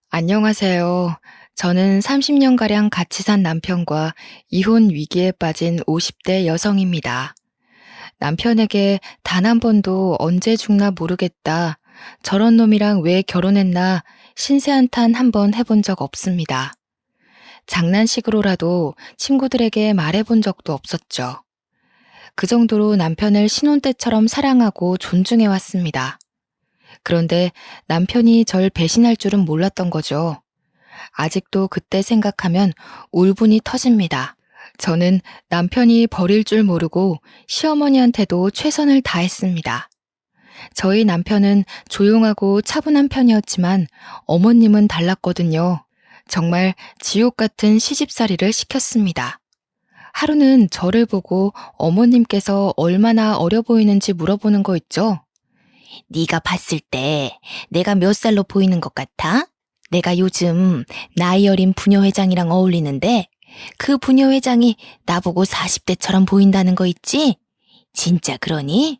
안녕하세요. 저는 30년가량 같이 산 남편과 이혼 위기에 빠진 50대 여성입니다. 남편에게 단 한 번도 언제 죽나 모르겠다. 저런 놈이랑 왜 결혼했나 신세 한탄 한 번 해본 적 없습니다. 장난식으로라도 친구들에게 말해본 적도 없었죠. 그 정도로 남편을 신혼 때처럼 사랑하고 존중해 왔습니다. 그런데 남편이 절 배신할 줄은 몰랐던 거죠. 아직도 그때 생각하면 울분이 터집니다. 저는 남편이 버릴 줄 모르고 시어머니한테도 최선을 다했습니다. 저희 남편은 조용하고 차분한 편이었지만 어머님은 달랐거든요. 정말 지옥 같은 시집살이를 시켰습니다. 하루는 저를 보고 어머님께서 얼마나 어려 보이는지 물어보는 거 있죠? 네가 봤을 때 내가 몇 살로 보이는 것 같아? 내가 요즘 나이 어린 부녀회장이랑 어울리는데 그 부녀회장이 나보고 40대처럼 보인다는 거 있지? 진짜 그러니?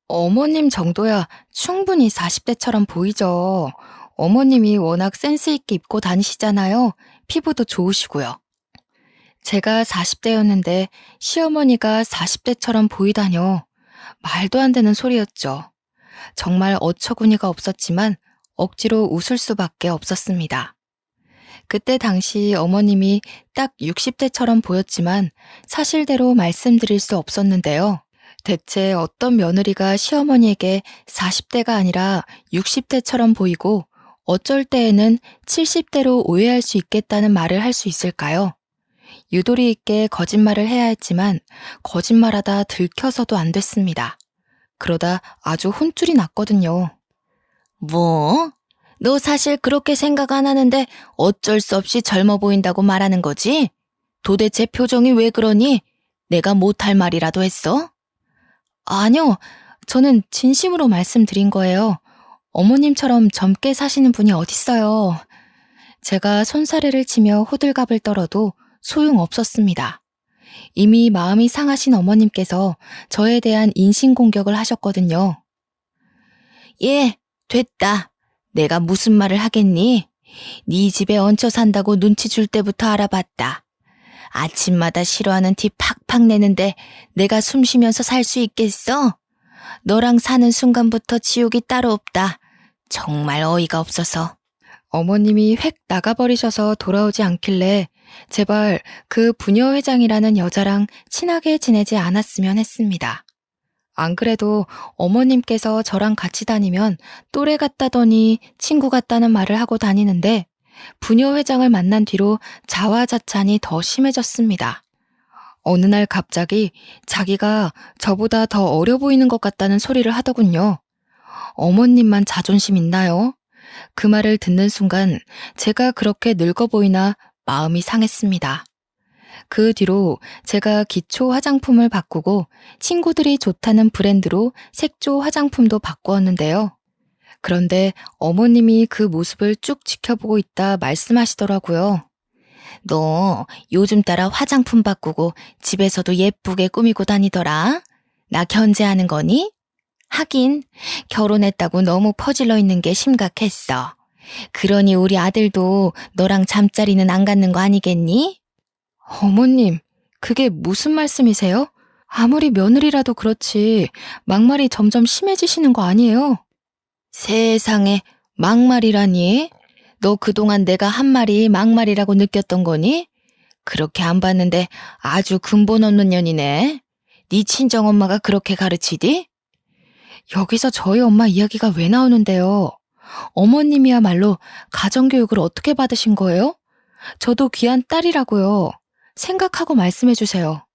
어머님 정도야 충분히 40대처럼 보이죠. 어머님이 워낙 센스 있게 입고 다니시잖아요. 피부도 좋으시고요. 제가 40대였는데 시어머니가 40대처럼 보이다뇨. 말도 안 되는 소리였죠. 정말 어처구니가 없었지만 억지로 웃을 수밖에 없었습니다. 그때 당시 어머님이 딱 60대처럼 보였지만 사실대로 말씀드릴 수 없었는데요. 대체 어떤 며느리가 시어머니에게 40대가 아니라 60대처럼 보이고 어쩔 때에는 70대로 오해할 수 있겠다는 말을 할 수 있을까요? 유도리 있게 거짓말을 해야 했지만 거짓말하다 들켜서도 안 됐습니다. 그러다 아주 혼쭐이 났거든요. 뭐? 너 사실 그렇게 생각 안 하는데 어쩔 수 없이 젊어 보인다고 말하는 거지? 도대체 표정이 왜 그러니? 내가 못할 말이라도 했어? 아니요, 저는 진심으로 말씀드린 거예요. 어머님처럼 젊게 사시는 분이 어딨어요. 제가 손사래를 치며 호들갑을 떨어도 소용없었습니다. 이미 마음이 상하신 어머님께서 저에 대한 인신공격을 하셨거든요. 예, 됐다. 내가 무슨 말을 하겠니? 네 집에 얹혀 산다고 눈치 줄 때부터 알아봤다. 아침마다 싫어하는 티 팍팍 내는데 내가 숨 쉬면서 살 수 있겠어? 너랑 사는 순간부터 지옥이 따로 없다. 정말 어이가 없어서. 어머님이 획 나가버리셔서 돌아오지 않길래 제발 그 부녀회장이라는 여자랑 친하게 지내지 않았으면 했습니다. 안 그래도 어머님께서 저랑 같이 다니면 또래 같다더니 친구 같다는 말을 하고 다니는데 부녀회장을 만난 뒤로 자화자찬이 더 심해졌습니다. 어느 날 갑자기 자기가 저보다 더 어려 보이는 것 같다는 소리를 하더군요. 어머님만 자존심 있나요? 그 말을 듣는 순간 제가 그렇게 늙어 보이나 마음이 상했습니다. 그 뒤로 제가 기초 화장품을 바꾸고 친구들이 좋다는 브랜드로 색조 화장품도 바꾸었는데요. 그런데 어머님이 그 모습을 쭉 지켜보고 있다 말씀하시더라고요. 너 요즘 따라 화장품 바꾸고 집에서도 예쁘게 꾸미고 다니더라. 나 견제하는 거니? 하긴 결혼했다고 너무 퍼질러 있는 게 심각했어. 그러니 우리 아들도 너랑 잠자리는 안 갖는 거 아니겠니? 어머님, 그게 무슨 말씀이세요? 아무리 며느리라도 그렇지 막말이 점점 심해지시는 거 아니에요? 세상에 막말이라니? 너 그동안 내가 한 말이 막말이라고 느꼈던 거니? 그렇게 안 봤는데 아주 근본 없는 년이네. 네 친정엄마가 그렇게 가르치디? 여기서 저희 엄마 이야기가 왜 나오는데요? 어머님이야말로 가정교육을 어떻게 받으신 거예요? 저도 귀한 딸이라고요. 생각하고 말씀해 주세요.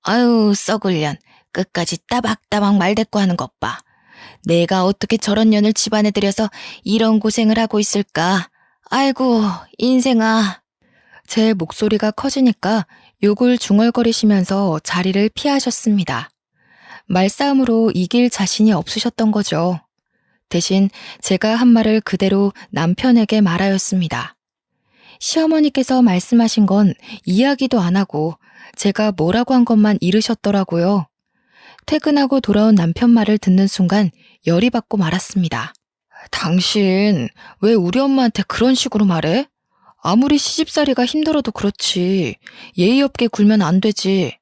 아유, 썩을 년. 끝까지 따박따박 말대꾸 하는 것 봐. 내가 어떻게 저런 년을 집안에 들여서 이런 고생을 하고 있을까? 아이고, 인생아. 제 목소리가 커지니까 욕을 중얼거리시면서 자리를 피하셨습니다. 말싸움으로 이길 자신이 없으셨던 거죠. 대신 제가 한 말을 그대로 남편에게 말하였습니다. 시어머니께서 말씀하신 건 이야기도 안 하고 제가 뭐라고 한 것만 이르셨더라고요. 퇴근하고 돌아온 남편 말을 듣는 순간 열이 받고 말았습니다. 당신 왜 우리 엄마한테 그런 식으로 말해? 아무리 시집살이가 힘들어도 그렇지. 예의 없게 굴면 안 되지.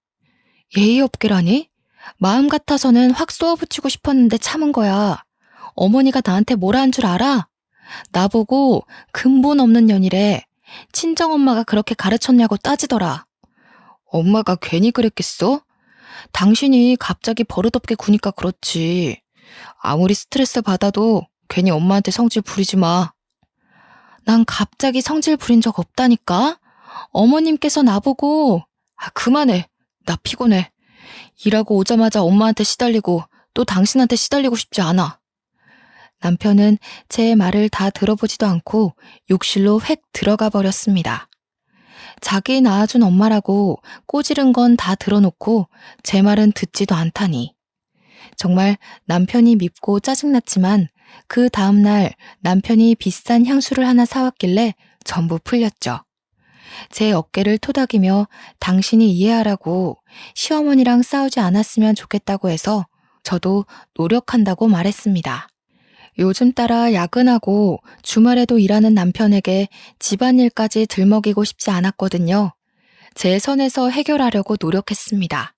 예의 없게라니? 마음 같아서는 확 쏘아붙이고 싶었는데 참은 거야. 어머니가 나한테 뭐라 한 줄 알아? 나보고 근본 없는 년이래. 친정엄마가 그렇게 가르쳤냐고 따지더라. 엄마가 괜히 그랬겠어? 당신이 갑자기 버릇없게 구니까 그렇지. 아무리 스트레스 받아도 괜히 엄마한테 성질 부리지 마. 난 갑자기 성질 부린 적 없다니까? 어머님께서 나보고, 그만해. 나 피곤해. 일하고 오자마자 엄마한테 시달리고 또 당신한테 시달리고 싶지 않아. 남편은 제 말을 다 들어보지도 않고 욕실로 획 들어가 버렸습니다. 자기 낳아준 엄마라고 꼬지른 건 다 들어놓고 제 말은 듣지도 않다니. 정말 남편이 밉고 짜증났지만 그 다음날 남편이 비싼 향수를 하나 사왔길래 전부 풀렸죠. 제 어깨를 토닥이며 당신이 이해하라고 시어머니랑 싸우지 않았으면 좋겠다고 해서 저도 노력한다고 말했습니다. 요즘 따라 야근하고 주말에도 일하는 남편에게 집안일까지 들먹이고 싶지 않았거든요. 제 선에서 해결하려고 노력했습니다.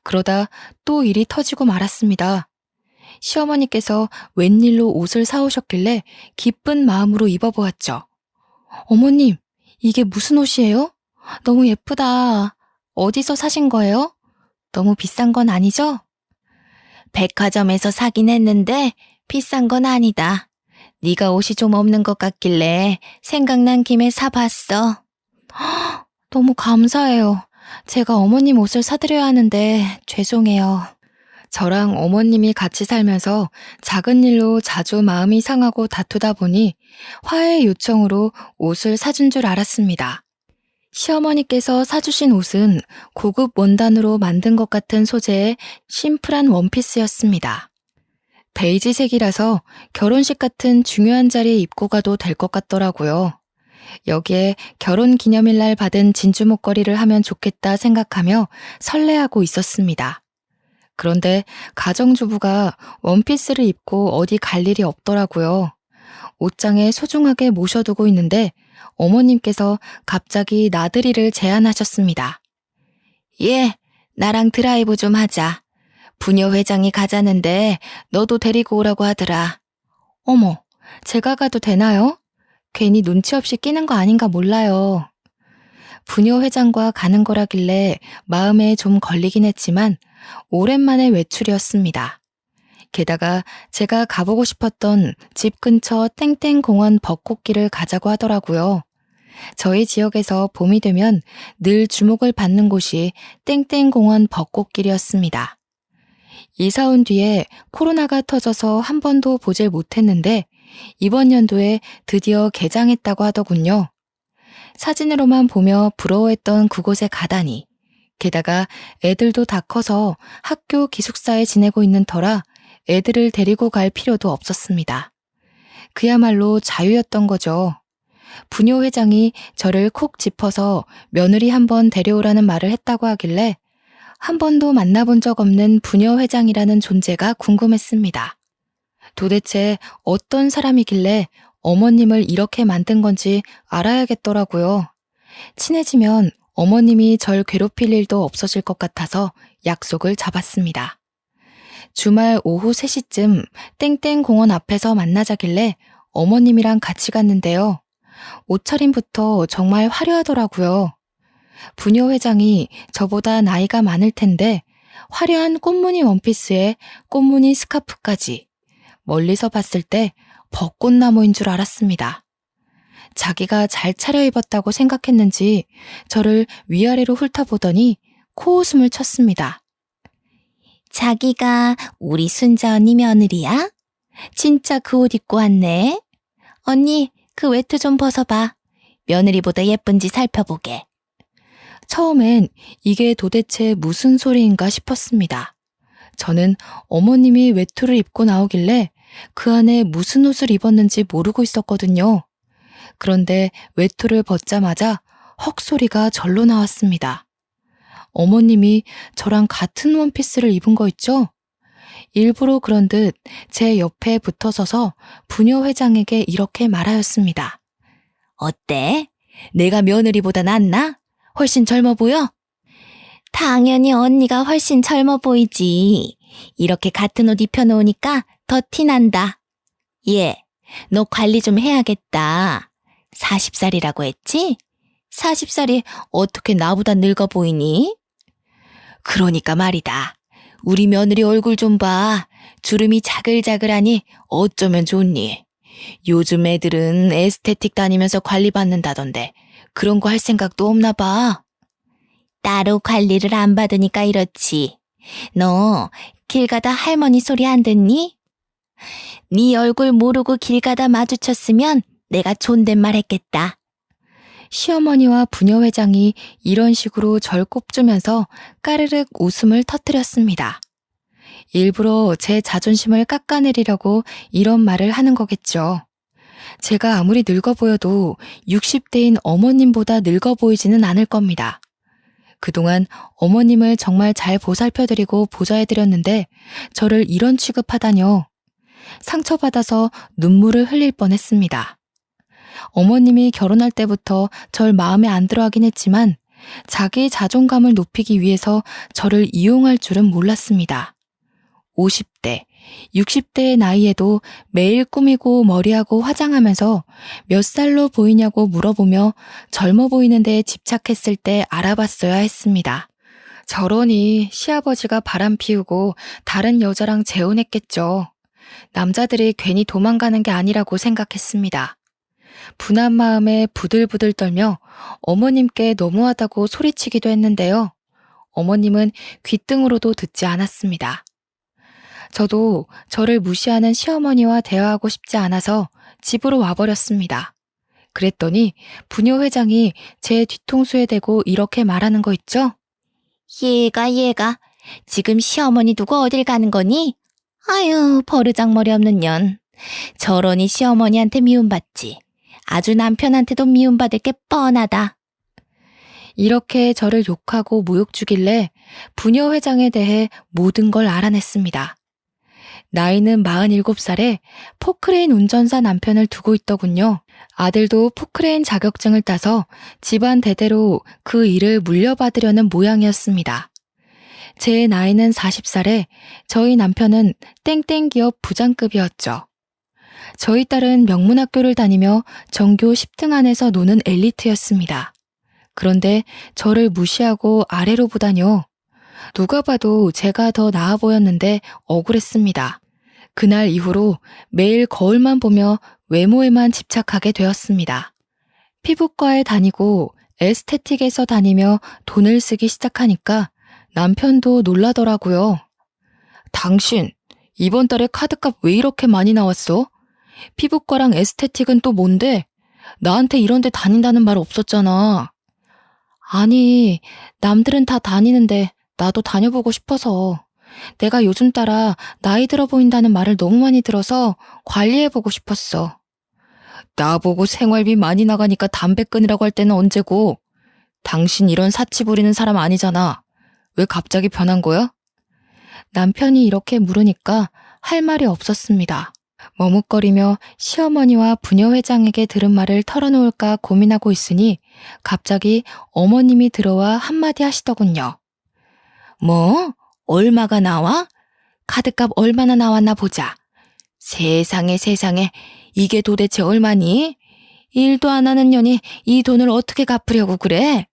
그러다 또 일이 터지고 말았습니다. 시어머니께서 웬일로 옷을 사오셨길래 기쁜 마음으로 입어보았죠. 어머님, 이게 무슨 옷이에요? 너무 예쁘다. 어디서 사신 거예요? 너무 비싼 건 아니죠? 백화점에서 사긴 했는데 비싼 건 아니다. 네가 옷이 좀 없는 것 같길래 생각난 김에 사봤어. 너무 감사해요. 제가 어머님 옷을 사드려야 하는데 죄송해요. 저랑 어머님이 같이 살면서 작은 일로 자주 마음이 상하고 다투다 보니 화해 요청으로 옷을 사준 줄 알았습니다. 시어머니께서 사주신 옷은 고급 원단으로 만든 것 같은 소재의 심플한 원피스였습니다. 베이지색이라서 결혼식 같은 중요한 자리에 입고 가도 될 것 같더라고요. 여기에 결혼 기념일날 받은 진주 목걸이를 하면 좋겠다 생각하며 설레하고 있었습니다. 그런데 가정주부가 원피스를 입고 어디 갈 일이 없더라고요. 옷장에 소중하게 모셔두고 있는데 어머님께서 갑자기 나들이를 제안하셨습니다. 예, 나랑 드라이브 좀 하자. 부녀 회장이 가자는데 너도 데리고 오라고 하더라. 어머, 제가 가도 되나요? 괜히 눈치 없이 끼는 거 아닌가 몰라요. 부녀 회장과 가는 거라길래 마음에 좀 걸리긴 했지만 오랜만에 외출이었습니다. 게다가 제가 가보고 싶었던 집 근처 땡땡공원 벚꽃길을 가자고 하더라고요. 저희 지역에서 봄이 되면 늘 주목을 받는 곳이 땡땡공원 벚꽃길이었습니다. 이사 온 뒤에 코로나가 터져서 한 번도 보질 못했는데 이번 연도에 드디어 개장했다고 하더군요. 사진으로만 보며 부러워했던 그곳에 가다니. 게다가 애들도 다 커서 학교 기숙사에 지내고 있는 터라 애들을 데리고 갈 필요도 없었습니다. 그야말로 자유였던 거죠. 부녀 회장이 저를 콕 짚어서 며느리 한번 데려오라는 말을 했다고 하길래 한 번도 만나본 적 없는 부녀 회장이라는 존재가 궁금했습니다. 도대체 어떤 사람이길래 어머님을 이렇게 만든 건지 알아야겠더라고요. 친해지면 어머님이 절 괴롭힐 일도 없어질 것 같아서 약속을 잡았습니다. 주말 오후 3시쯤 땡땡공원 앞에서 만나자길래 어머님이랑 같이 갔는데요. 옷차림부터 정말 화려하더라고요. 부녀 회장이 저보다 나이가 많을 텐데 화려한 꽃무늬 원피스에 꽃무늬 스카프까지. 멀리서 봤을 때 벚꽃나무인 줄 알았습니다. 자기가 잘 차려입었다고 생각했는지 저를 위아래로 훑어보더니 코웃음을 쳤습니다. 자기가 우리 순자 언니 며느리야? 진짜 그 옷 입고 왔네. 언니, 그 외투 좀 벗어봐. 며느리보다 예쁜지 살펴보게. 처음엔 이게 도대체 무슨 소리인가 싶었습니다. 저는 어머님이 외투를 입고 나오길래 그 안에 무슨 옷을 입었는지 모르고 있었거든요. 그런데 외투를 벗자마자 헉 소리가 절로 나왔습니다. 어머님이 저랑 같은 원피스를 입은 거 있죠? 일부러 그런 듯 제 옆에 붙어서서 부녀 회장에게 이렇게 말하였습니다. 어때? 내가 며느리보다 낫나? 훨씬 젊어 보여? 당연히 언니가 훨씬 젊어 보이지. 이렇게 같은 옷 입혀놓으니까 더 티난다. 얘, 너 관리 좀 해야겠다. 40살이라고 했지? 40살이 어떻게 나보다 늙어 보이니? 그러니까 말이다. 우리 며느리 얼굴 좀 봐. 주름이 자글자글하니 어쩌면 좋니? 요즘 애들은 에스테틱 다니면서 관리받는다던데 그런 거 할 생각도 없나 봐. 따로 관리를 안 받으니까 이렇지. 너 길 가다 할머니 소리 안 듣니? 네 얼굴 모르고 길 가다 마주쳤으면 내가 존댓말 했겠다. 시어머니와 부녀 회장이 이런 식으로 절 꼽주면서 까르륵 웃음을 터뜨렸습니다. 일부러 제 자존심을 깎아내리려고 이런 말을 하는 거겠죠. 제가 아무리 늙어 보여도 60대인 어머님보다 늙어 보이지는 않을 겁니다. 그동안 어머님을 정말 잘 보살펴드리고 보좌해드렸는데 저를 이런 취급하다뇨. 상처받아서 눈물을 흘릴 뻔했습니다. 어머님이 결혼할 때부터 절 마음에 안 들어하긴 했지만 자기 자존감을 높이기 위해서 저를 이용할 줄은 몰랐습니다. 50대, 60대의 나이에도 매일 꾸미고 머리하고 화장하면서 몇 살로 보이냐고 물어보며 젊어 보이는 데에 집착했을 때 알아봤어야 했습니다. 저러니 시아버지가 바람 피우고 다른 여자랑 재혼했겠죠. 남자들이 괜히 도망가는 게 아니라고 생각했습니다. 분한 마음에 부들부들 떨며 어머님께 너무하다고 소리치기도 했는데요. 어머님은 귓등으로도 듣지 않았습니다. 저도 저를 무시하는 시어머니와 대화하고 싶지 않아서 집으로 와버렸습니다. 그랬더니 부녀 회장이 제 뒤통수에 대고 이렇게 말하는 거 있죠? 얘가 지금 시어머니 두고 어딜 가는 거니? 아유 버르장머리 없는 년. 저러니 시어머니한테 미움받지. 아주 남편한테도 미움받을 게 뻔하다. 이렇게 저를 욕하고 모욕 주길래 부녀 회장에 대해 모든 걸 알아냈습니다. 나이는 47살에 포크레인 운전사 남편을 두고 있더군요. 아들도 포크레인 자격증을 따서 집안 대대로 그 일을 물려받으려는 모양이었습니다. 제 나이는 40살에 저희 남편은 땡땡 기업 부장급이었죠. 저희 딸은 명문학교를 다니며 전교 10등 안에서 노는 엘리트였습니다. 그런데 저를 무시하고 아래로 보다뇨. 누가 봐도 제가 더 나아 보였는데 억울했습니다. 그날 이후로 매일 거울만 보며 외모에만 집착하게 되었습니다. 피부과에 다니고 에스테틱에서 다니며 돈을 쓰기 시작하니까 남편도 놀라더라고요. 당신, 이번 달에 카드값 왜 이렇게 많이 나왔어? 피부과랑 에스테틱은 또 뭔데? 나한테 이런 데 다닌다는 말 없었잖아. 아니, 남들은 다 다니는데 나도 다녀보고 싶어서. 내가 요즘 따라 나이 들어 보인다는 말을 너무 많이 들어서 관리해보고 싶었어. 나보고 생활비 많이 나가니까 담배 끊으라고 할 때는 언제고. 당신 이런 사치 부리는 사람 아니잖아. 왜 갑자기 변한 거야? 남편이 이렇게 물으니까 할 말이 없었습니다. 머뭇거리며 시어머니와 부녀 회장에게 들은 말을 털어놓을까 고민하고 있으니 갑자기 어머님이 들어와 한마디 하시더군요. 뭐? 얼마가 나와? 카드값 얼마나 나왔나 보자. 세상에 이게 도대체 얼마니? 일도 안 하는 년이 이 돈을 어떻게 갚으려고 그래?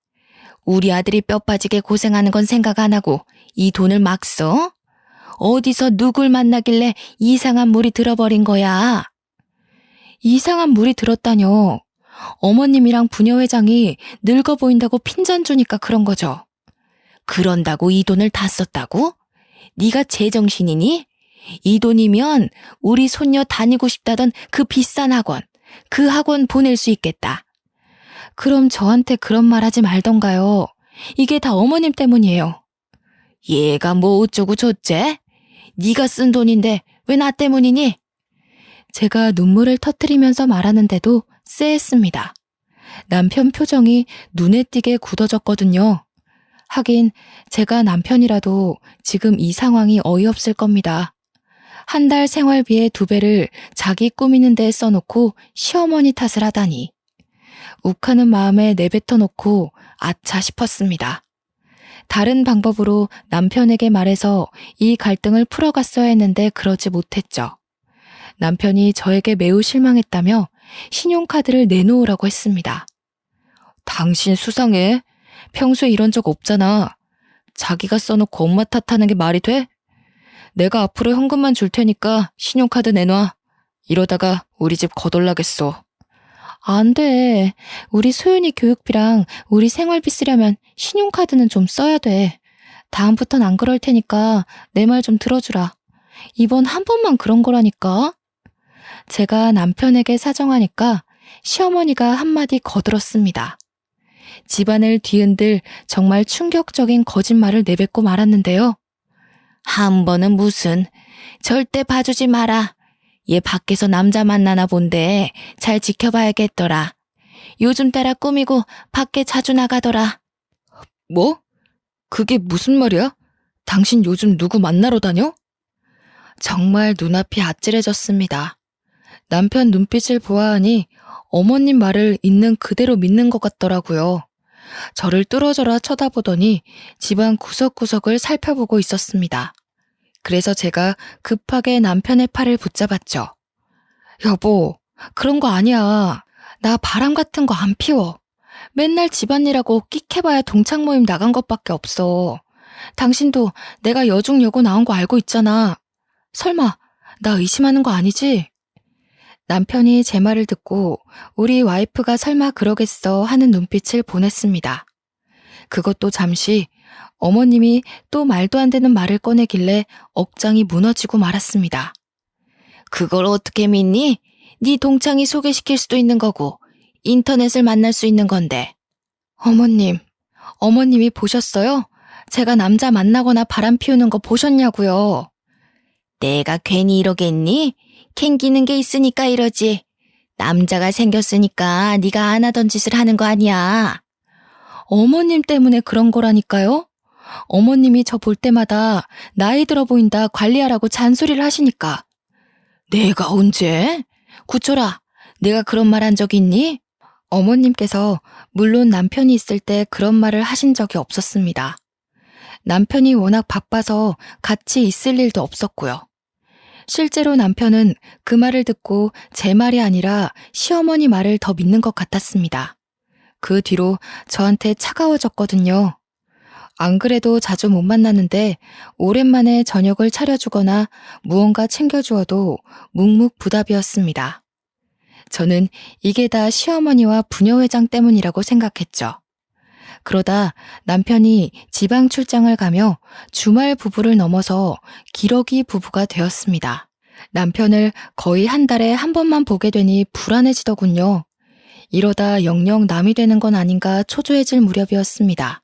우리 아들이 뼈 빠지게 고생하는 건 생각 안 하고 이 돈을 막 써? 어디서 누굴 만나길래 이상한 물이 들어버린 거야? 이상한 물이 들었다뇨. 어머님이랑 부녀 회장이 늙어 보인다고 핀잔 주니까 그런 거죠. 그런다고 이 돈을 다 썼다고? 네가 제정신이니? 이 돈이면 우리 손녀 다니고 싶다던 그 비싼 학원, 그 학원 보낼 수 있겠다. 그럼 저한테 그런 말 하지 말던가요. 이게 다 어머님 때문이에요. 얘가 뭐 어쩌고 저째? 네가 쓴 돈인데 왜 나 때문이니? 제가 눈물을 터뜨리면서 말하는데도 쎄했습니다. 남편 표정이 눈에 띄게 굳어졌거든요. 하긴 제가 남편이라도 지금 이 상황이 어이없을 겁니다. 한 달 생활비의 2배를 자기 꾸미는 데에 써놓고 시어머니 탓을 하다니. 욱하는 마음에 내뱉어 놓고 아차 싶었습니다. 다른 방법으로 남편에게 말해서 이 갈등을 풀어갔어야 했는데 그러지 못했죠. 남편이 저에게 매우 실망했다며 신용카드를 내놓으라고 했습니다. 당신 수상해. 평소에 이런 적 없잖아. 자기가 써놓고 엄마 탓하는 게 말이 돼? 내가 앞으로 현금만 줄 테니까 신용카드 내놔. 이러다가 우리 집 거덜나겠어. 안 돼. 우리 소윤이 교육비랑 우리 생활비 쓰려면 신용카드는 좀 써야 돼. 다음부턴 안 그럴 테니까 내 말 좀 들어주라. 이번 한 번만 그런 거라니까. 제가 남편에게 사정하니까 시어머니가 한마디 거들었습니다. 집안을 뒤흔들 정말 충격적인 거짓말을 내뱉고 말았는데요. 한 번은 무슨, 절대 봐주지 마라. 얘 밖에서 남자 만나나 본데 잘 지켜봐야겠더라. 요즘 따라 꾸미고 밖에 자주 나가더라. 뭐? 그게 무슨 말이야? 당신 요즘 누구 만나러 다녀? 정말 눈앞이 아찔해졌습니다. 남편 눈빛을 보아하니 어머님 말을 있는 그대로 믿는 것 같더라고요. 저를 뚫어져라 쳐다보더니 집안 구석구석을 살펴보고 있었습니다. 그래서 제가 급하게 남편의 팔을 붙잡았죠. 여보, 그런 거 아니야. 나 바람 같은 거 안 피워. 맨날 집안일하고 끽해봐야 동창 모임 나간 것밖에 없어. 당신도 내가 여중여고 나온 거 알고 있잖아. 설마 나 의심하는 거 아니지? 남편이 제 말을 듣고 우리 와이프가 설마 그러겠어 하는 눈빛을 보냈습니다. 그것도 잠시 어머님이 또 말도 안 되는 말을 꺼내길래 억장이 무너지고 말았습니다. 그걸 어떻게 믿니? 네 동창이 소개시킬 수도 있는 거고 인터넷을 만날 수 있는 건데. 어머님이 보셨어요? 제가 남자 만나거나 바람 피우는 거 보셨냐고요? 내가 괜히 이러겠니? 캥기는 게 있으니까 이러지. 남자가 생겼으니까 네가 안 하던 짓을 하는 거 아니야. 어머님 때문에 그런 거라니까요. 어머님이 저 볼 때마다 나이 들어 보인다 관리하라고 잔소리를 하시니까. 내가 언제? 구초라, 내가 그런 말 한 적 있니? 어머님께서 물론 남편이 있을 때 그런 말을 하신 적이 없었습니다. 남편이 워낙 바빠서 같이 있을 일도 없었고요. 실제로 남편은 그 말을 듣고 제 말이 아니라 시어머니 말을 더 믿는 것 같았습니다. 그 뒤로 저한테 차가워졌거든요. 안 그래도 자주 못 만났는데 오랜만에 저녁을 차려주거나 무언가 챙겨주어도 묵묵부답이었습니다. 저는 이게 다 시어머니와 부녀회장 때문이라고 생각했죠. 그러다 남편이 지방 출장을 가며 주말 부부를 넘어서 기러기 부부가 되었습니다. 남편을 거의 한 달에 한 번만 보게 되니 불안해지더군요. 이러다 영영 남이 되는 건 아닌가 초조해질 무렵이었습니다.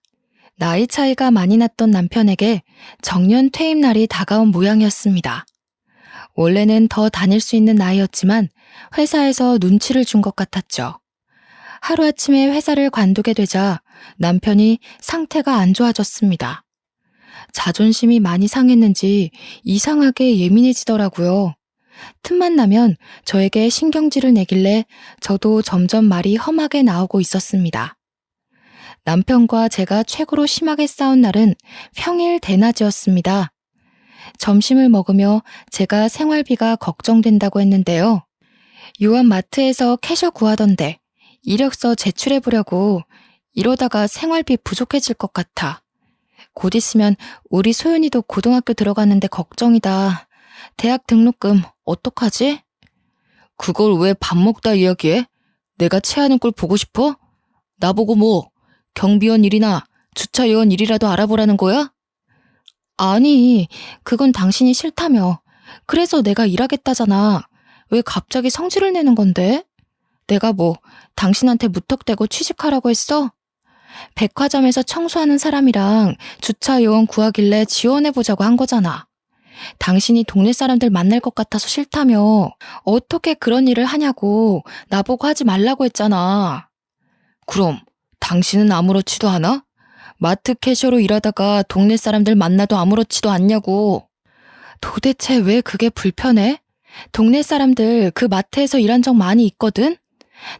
나이 차이가 많이 났던 남편에게 정년 퇴임 날이 다가온 모양이었습니다. 원래는 더 다닐 수 있는 나이였지만 회사에서 눈치를 준 것 같았죠. 하루아침에 회사를 관두게 되자 남편이 상태가 안 좋아졌습니다. 자존심이 많이 상했는지 이상하게 예민해지더라고요. 틈만 나면 저에게 신경질을 내길래 저도 점점 말이 험하게 나오고 있었습니다. 남편과 제가 최고로 심하게 싸운 날은 평일 대낮이었습니다. 점심을 먹으며 제가 생활비가 걱정된다고 했는데요. 요한 마트에서 캐셔 구하던데 이력서 제출해보려고. 이러다가 생활비 부족해질 것 같아. 곧 있으면 우리 소윤이도 고등학교 들어가는데 걱정이다. 대학 등록금 어떡하지? 그걸 왜 밥 먹다 이야기해? 내가 체하는 꼴 보고 싶어? 나보고 뭐 경비원 일이나 주차요원 일이라도 알아보라는 거야? 아니, 그건 당신이 싫다며. 그래서 내가 일하겠다잖아. 왜 갑자기 성질을 내는 건데? 내가 뭐 당신한테 무턱대고 취직하라고 했어? 백화점에서 청소하는 사람이랑 주차요원 구하길래 지원해보자고 한 거잖아. 당신이 동네 사람들 만날 것 같아서 싫다며. 어떻게 그런 일을 하냐고 나보고 하지 말라고 했잖아. 그럼 당신은 아무렇지도 않아? 마트 캐셔로 일하다가 동네 사람들 만나도 아무렇지도 않냐고. 도대체 왜 그게 불편해? 동네 사람들 그 마트에서 일한 적 많이 있거든?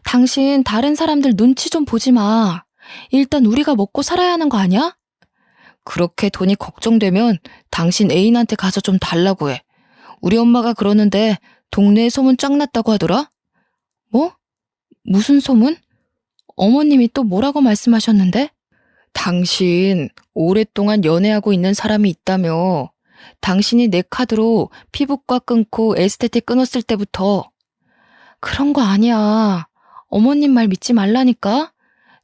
당신 다른 사람들 눈치 좀 보지 마. 일단 우리가 먹고 살아야 하는 거 아니야? 그렇게 돈이 걱정되면 당신 애인한테 가서 좀 달라고 해. 우리 엄마가 그러는데 동네에 소문 쫙 났다고 하더라? 뭐? 무슨 소문? 어머님이 또 뭐라고 말씀하셨는데? 당신 오랫동안 연애하고 있는 사람이 있다며. 당신이 내 카드로 피부과 끊고 에스테틱 끊었을 때부터. 그런 거 아니야. 어머님 말 믿지 말라니까?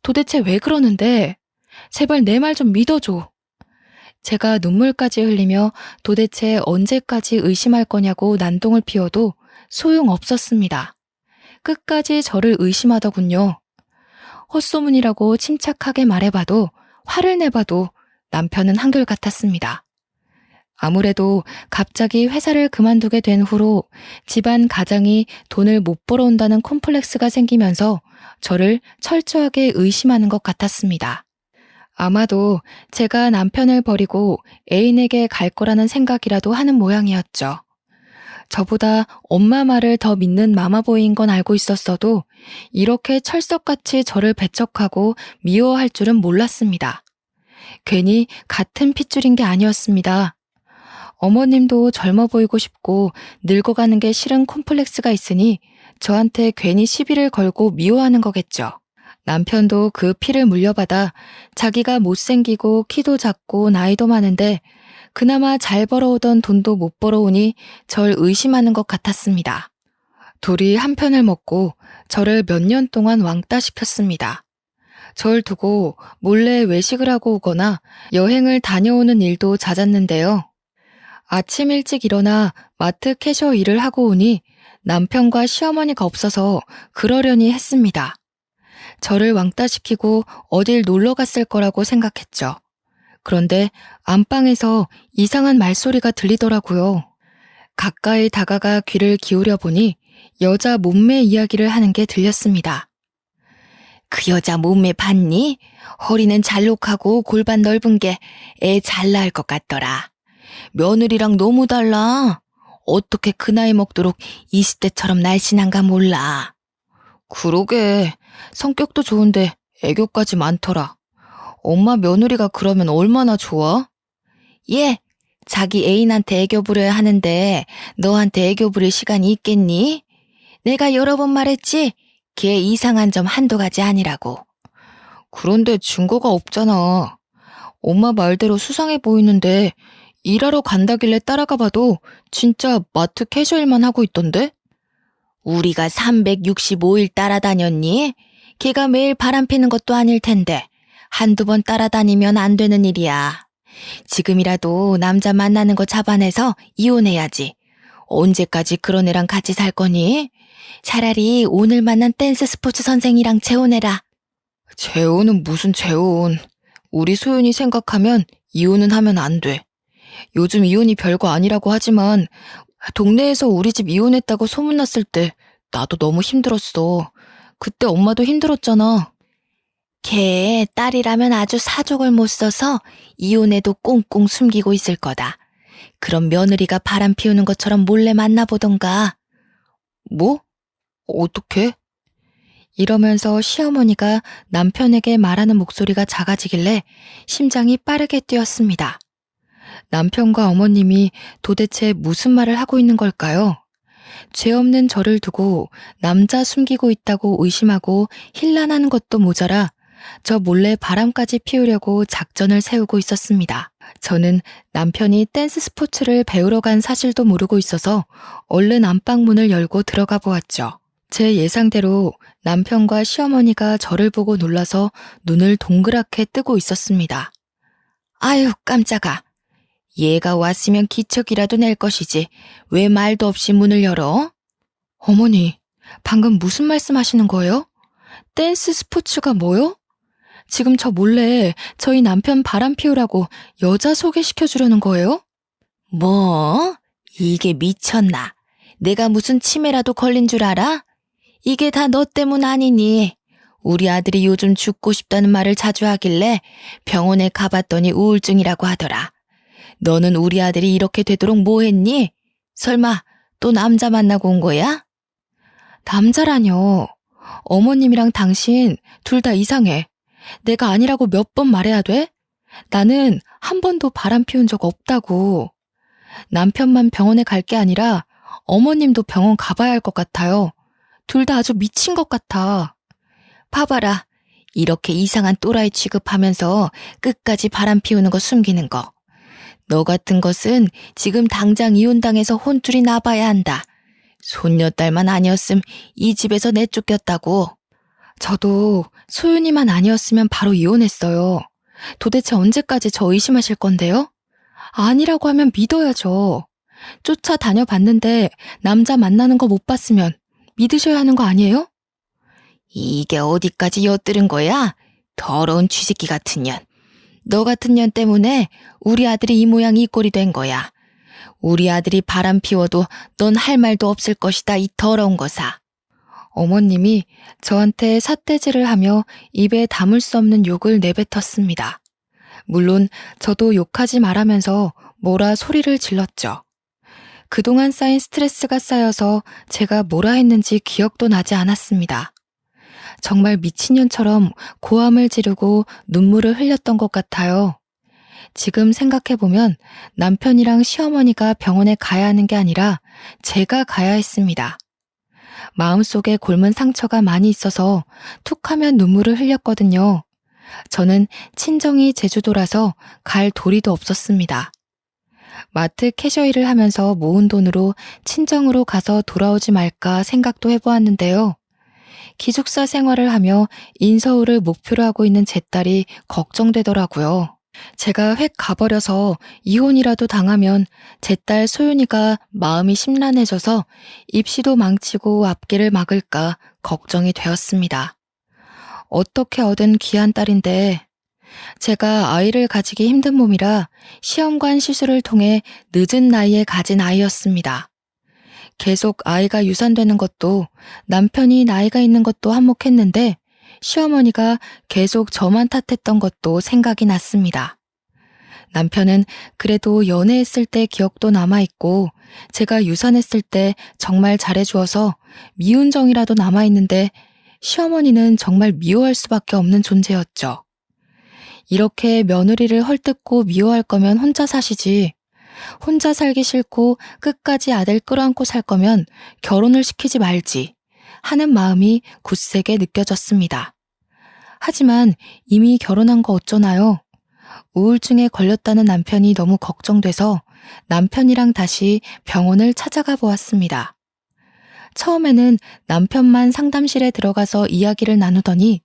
도대체 왜 그러는데? 제발 내 말 좀 믿어줘. 제가 눈물까지 흘리며 도대체 언제까지 의심할 거냐고 난동을 피워도 소용없었습니다. 끝까지 저를 의심하더군요. 헛소문이라고 침착하게 말해봐도 화를 내봐도 남편은 한결같았습니다. 아무래도 갑자기 회사를 그만두게 된 후로 집안 가장이 돈을 못 벌어온다는 콤플렉스가 생기면서 저를 철저하게 의심하는 것 같았습니다. 아마도 제가 남편을 버리고 애인에게 갈 거라는 생각이라도 하는 모양이었죠. 저보다 엄마 말을 더 믿는 마마보이인 건 알고 있었어도 이렇게 철석같이 저를 배척하고 미워할 줄은 몰랐습니다. 괜히 같은 핏줄인 게 아니었습니다. 어머님도 젊어 보이고 싶고 늙어가는 게 싫은 콤플렉스가 있으니 저한테 괜히 시비를 걸고 미워하는 거겠죠. 남편도 그 피를 물려받아 자기가 못생기고 키도 작고 나이도 많은데 그나마 잘 벌어오던 돈도 못 벌어오니 절 의심하는 것 같았습니다. 둘이 한 편을 먹고 저를 몇 년 동안 왕따시켰습니다. 절 두고 몰래 외식을 하고 오거나 여행을 다녀오는 일도 잦았는데요. 아침 일찍 일어나 마트 캐셔 일을 하고 오니 남편과 시어머니가 없어서 그러려니 했습니다. 저를 왕따시키고 어딜 놀러 갔을 거라고 생각했죠. 그런데 안방에서 이상한 말소리가 들리더라고요. 가까이 다가가 귀를 기울여 보니 여자 몸매 이야기를 하는 게 들렸습니다. 그 여자 몸매 봤니? 허리는 잘록하고 골반 넓은 게 애 잘 낳을 것 같더라. 며느리랑 너무 달라. 어떻게 그 나이 먹도록 20대처럼 날씬한가 몰라. 그러게. 성격도 좋은데 애교까지 많더라. 엄마 며느리가 그러면 얼마나 좋아? 얘, 자기 애인한테 애교 부려야 하는데 너한테 애교 부릴 시간이 있겠니? 내가 여러 번 말했지? 걔 이상한 점 한두 가지 아니라고. 그런데 증거가 없잖아. 엄마 말대로 수상해 보이는데 일하러 간다길래 따라가 봐도 진짜 마트 캐셔일만 하고 있던데? 우리가 365일 따라다녔니? 걔가 매일 바람 피는 것도 아닐 텐데 한두 번 따라다니면 안 되는 일이야. 지금이라도 남자 만나는 거 잡아내서 이혼해야지. 언제까지 그런 애랑 같이 살 거니? 차라리 오늘 만난 댄스 스포츠 선생이랑 재혼해라. 재혼은 무슨 재혼. 우리 소윤이 생각하면 이혼은 하면 안 돼. 요즘 이혼이 별거 아니라고 하지만 동네에서 우리 집 이혼했다고 소문났을 때 나도 너무 힘들었어. 그때 엄마도 힘들었잖아. 걔 딸이라면 아주 사족을 못 써서 이혼해도 꽁꽁 숨기고 있을 거다. 그럼 며느리가 바람 피우는 것처럼 몰래 만나보던가. 뭐? 어떻게? 이러면서 시어머니가 남편에게 말하는 목소리가 작아지길래 심장이 빠르게 뛰었습니다. 남편과 어머님이 도대체 무슨 말을 하고 있는 걸까요? 죄 없는 저를 두고 남자 숨기고 있다고 의심하고 힐난하는 것도 모자라 저 몰래 바람까지 피우려고 작전을 세우고 있었습니다. 저는 남편이 댄스 스포츠를 배우러 간 사실도 모르고 있어서 얼른 안방문을 열고 들어가 보았죠. 제 예상대로 남편과 시어머니가 저를 보고 놀라서 눈을 동그랗게 뜨고 있었습니다. 아유, 깜짝아. 얘가 왔으면 기척이라도 낼 것이지 왜 말도 없이 문을 열어? 어머니, 방금 무슨 말씀하시는 거예요? 댄스 스포츠가 뭐요? 지금 저 몰래 저희 남편 바람 피우라고 여자 소개시켜 주려는 거예요? 뭐? 이게 미쳤나? 내가 무슨 치매라도 걸린 줄 알아? 이게 다 너 때문 아니니? 우리 아들이 요즘 죽고 싶다는 말을 자주 하길래 병원에 가봤더니 우울증이라고 하더라. 너는 우리 아들이 이렇게 되도록 뭐 했니? 설마 또 남자 만나고 온 거야? 남자라뇨. 어머님이랑 당신 둘 다 이상해. 내가 아니라고 몇 번 말해야 돼? 나는 한 번도 바람 피운 적 없다고. 남편만 병원에 갈 게 아니라 어머님도 병원 가봐야 할 것 같아요. 둘 다 아주 미친 것 같아. 봐봐라. 이렇게 이상한 또라이 취급하면서 끝까지 바람 피우는 거 숨기는 거. 너 같은 것은 지금 당장 이혼당해서 혼쭐이 나봐야 한다. 손녀딸만 아니었음 이 집에서 내쫓겼다고. 저도 소윤이만 아니었으면 바로 이혼했어요. 도대체 언제까지 저 의심하실 건데요? 아니라고 하면 믿어야죠. 쫓아다녀봤는데 남자 만나는 거 못 봤으면 믿으셔야 하는 거 아니에요? 이게 어디까지 엿들은 거야? 더러운 쥐새끼 같은 년. 너 같은 년 때문에 우리 아들이 이 모양 이 꼴이 된 거야. 우리 아들이 바람 피워도 넌 할 말도 없을 것이다, 이 더러운 거사. 어머님이 저한테 삿대질을 하며 입에 담을 수 없는 욕을 내뱉었습니다. 물론 저도 욕하지 말라면서 뭐라 소리를 질렀죠. 그동안 쌓인 스트레스가 쌓여서 제가 뭐라 했는지 기억도 나지 않았습니다. 정말 미친년처럼 고함을 지르고 눈물을 흘렸던 것 같아요. 지금 생각해보면 남편이랑 시어머니가 병원에 가야 하는 게 아니라 제가 가야 했습니다. 마음속에 곪은 상처가 많이 있어서 툭하면 눈물을 흘렸거든요. 저는 친정이 제주도라서 갈 도리도 없었습니다. 마트 캐셔일을 하면서 모은 돈으로 친정으로 가서 돌아오지 말까 생각도 해보았는데요. 기숙사 생활을 하며 인서울을 목표로 하고 있는 제 딸이 걱정되더라고요. 제가 획 가버려서 이혼이라도 당하면 제 딸 소윤이가 마음이 심란해져서 입시도 망치고 앞길을 막을까 걱정이 되었습니다. 어떻게 얻은 귀한 딸인데 제가 아이를 가지기 힘든 몸이라 시험관 시술을 통해 늦은 나이에 가진 아이였습니다. 계속 아이가 유산되는 것도 남편이 나이가 있는 것도 한몫했는데 시어머니가 계속 저만 탓했던 것도 생각이 났습니다. 남편은 그래도 연애했을 때 기억도 남아있고 제가 유산했을 때 정말 잘해주어서 미운 정이라도 남아있는데 시어머니는 정말 미워할 수밖에 없는 존재였죠. 이렇게 며느리를 헐뜯고 미워할 거면 혼자 사시지. 혼자 살기 싫고 끝까지 아들 끌어안고 살 거면 결혼을 시키지 말지 하는 마음이 굳세게 느껴졌습니다. 하지만 이미 결혼한 거 어쩌나요? 우울증에 걸렸다는 남편이 너무 걱정돼서 남편이랑 다시 병원을 찾아가 보았습니다. 처음에는 남편만 상담실에 들어가서 이야기를 나누더니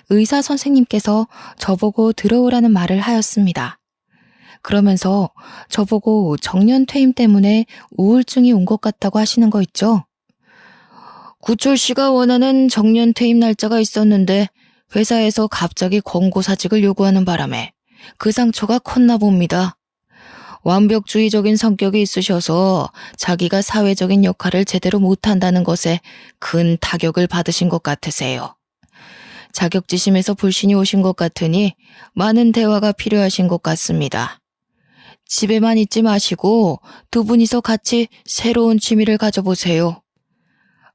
의사 선생님께서 저보고 들어오라는 말을 하였습니다. 그러면서 저보고 정년퇴임 때문에 우울증이 온 것 같다고 하시는 거 있죠? 구철 씨가 원하는 정년퇴임 날짜가 있었는데 회사에서 갑자기 권고사직을 요구하는 바람에 그 상처가 컸나 봅니다. 완벽주의적인 성격이 있으셔서 자기가 사회적인 역할을 제대로 못한다는 것에 큰 타격을 받으신 것 같으세요. 자격지심에서 불신이 오신 것 같으니 많은 대화가 필요하신 것 같습니다. 집에만 있지 마시고 두 분이서 같이 새로운 취미를 가져보세요.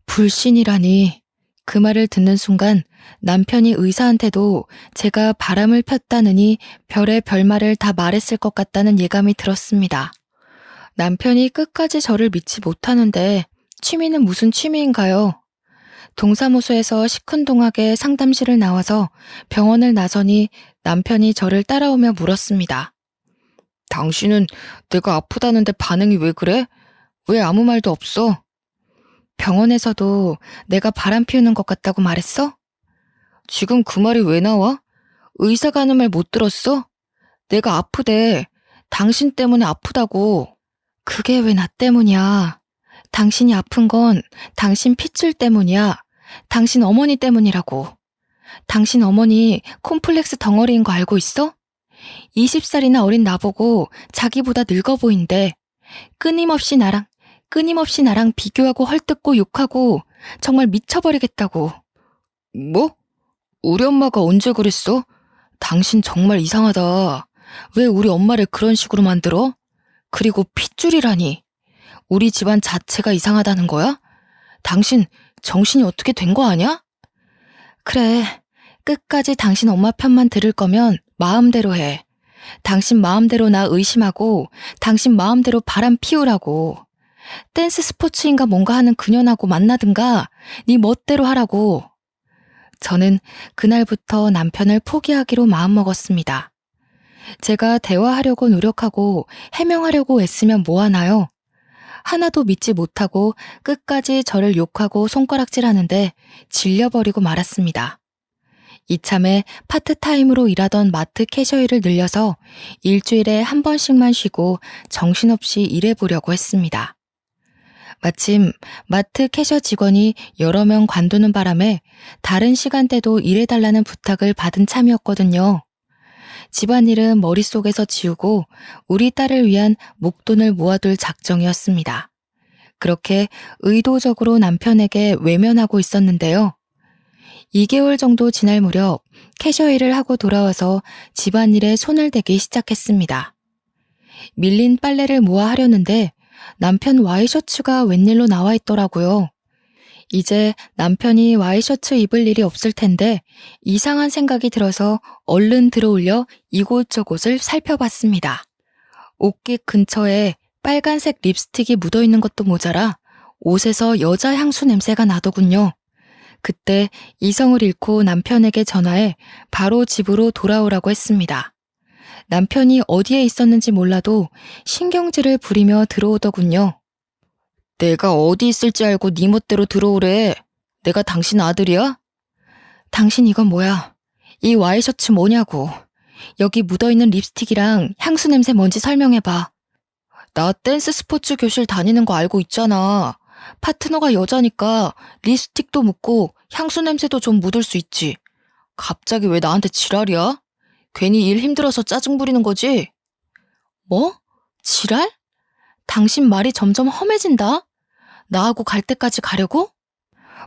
불신이라니. 그 말을 듣는 순간 남편이 의사한테도 제가 바람을 폈다느니 별의 별말을 다 말했을 것 같다는 예감이 들었습니다. 남편이 끝까지 저를 믿지 못하는데 취미는 무슨 취미인가요? 동사무소에서 시큰둥하게 상담실을 나와서 병원을 나서니 남편이 저를 따라오며 물었습니다. 당신은 내가 아프다는데 반응이 왜 그래? 왜 아무 말도 없어? 병원에서도 내가 바람 피우는 것 같다고 말했어? 지금 그 말이 왜 나와? 의사가 하는 말 못 들었어? 내가 아프대. 당신 때문에 아프다고. 그게 왜 나 때문이야? 당신이 아픈 건 당신 핏줄 때문이야. 당신 어머니 때문이라고. 당신 어머니 콤플렉스 덩어리인 거 알고 있어? 20살이나 어린 나보고 자기보다 늙어 보인대. 끊임없이 나랑 비교하고 헐뜯고 욕하고 정말 미쳐버리겠다고. 뭐? 우리 엄마가 언제 그랬어? 당신 정말 이상하다. 왜 우리 엄마를 그런 식으로 만들어? 그리고 핏줄이라니. 우리 집안 자체가 이상하다는 거야? 당신 정신이 어떻게 된 거 아니야? 그래, 끝까지 당신 엄마 편만 들을 거면 마음대로 해. 당신 마음대로 나 의심하고 당신 마음대로 바람 피우라고. 댄스 스포츠인가 뭔가 하는 그년하고 만나든가 네 멋대로 하라고. 저는 그날부터 남편을 포기하기로 마음먹었습니다. 제가 대화하려고 노력하고 해명하려고 애쓰면 뭐하나요? 하나도 믿지 못하고 끝까지 저를 욕하고 손가락질하는데 질려버리고 말았습니다. 이참에 파트타임으로 일하던 마트 캐셔일을 늘려서 일주일에 한 번씩만 쉬고 정신없이 일해보려고 했습니다. 마침 마트 캐셔 직원이 여러 명 관두는 바람에 다른 시간대도 일해달라는 부탁을 받은 참이었거든요. 집안일은 머릿속에서 지우고 우리 딸을 위한 목돈을 모아둘 작정이었습니다. 그렇게 의도적으로 남편에게 외면하고 있었는데요. 2개월 정도 지날 무렵 캐셔 일을 하고 돌아와서 집안일에 손을 대기 시작했습니다. 밀린 빨래를 모아 하려는데 남편 와이셔츠가 웬일로 나와 있더라고요. 이제 남편이 와이셔츠 입을 일이 없을 텐데 이상한 생각이 들어서 얼른 들어올려 이곳저곳을 살펴봤습니다. 옷깃 근처에 빨간색 립스틱이 묻어있는 것도 모자라 옷에서 여자 향수 냄새가 나더군요. 그때 이성을 잃고 남편에게 전화해 바로 집으로 돌아오라고 했습니다. 남편이 어디에 있었는지 몰라도 신경질을 부리며 들어오더군요. 내가 어디 있을지 알고 네 멋대로 들어오래. 내가 당신 아들이야? 당신 이건 뭐야? 이 와이셔츠 뭐냐고. 여기 묻어있는 립스틱이랑 향수 냄새 뭔지 설명해봐. 나 댄스 스포츠 교실 다니는 거 알고 있잖아. 파트너가 여자니까 립스틱도 묻고 향수 냄새도 좀 묻을 수 있지. 갑자기 왜 나한테 지랄이야? 괜히 일 힘들어서 짜증 부리는 거지? 뭐? 지랄? 당신 말이 점점 험해진다? 나하고 갈 때까지 가려고?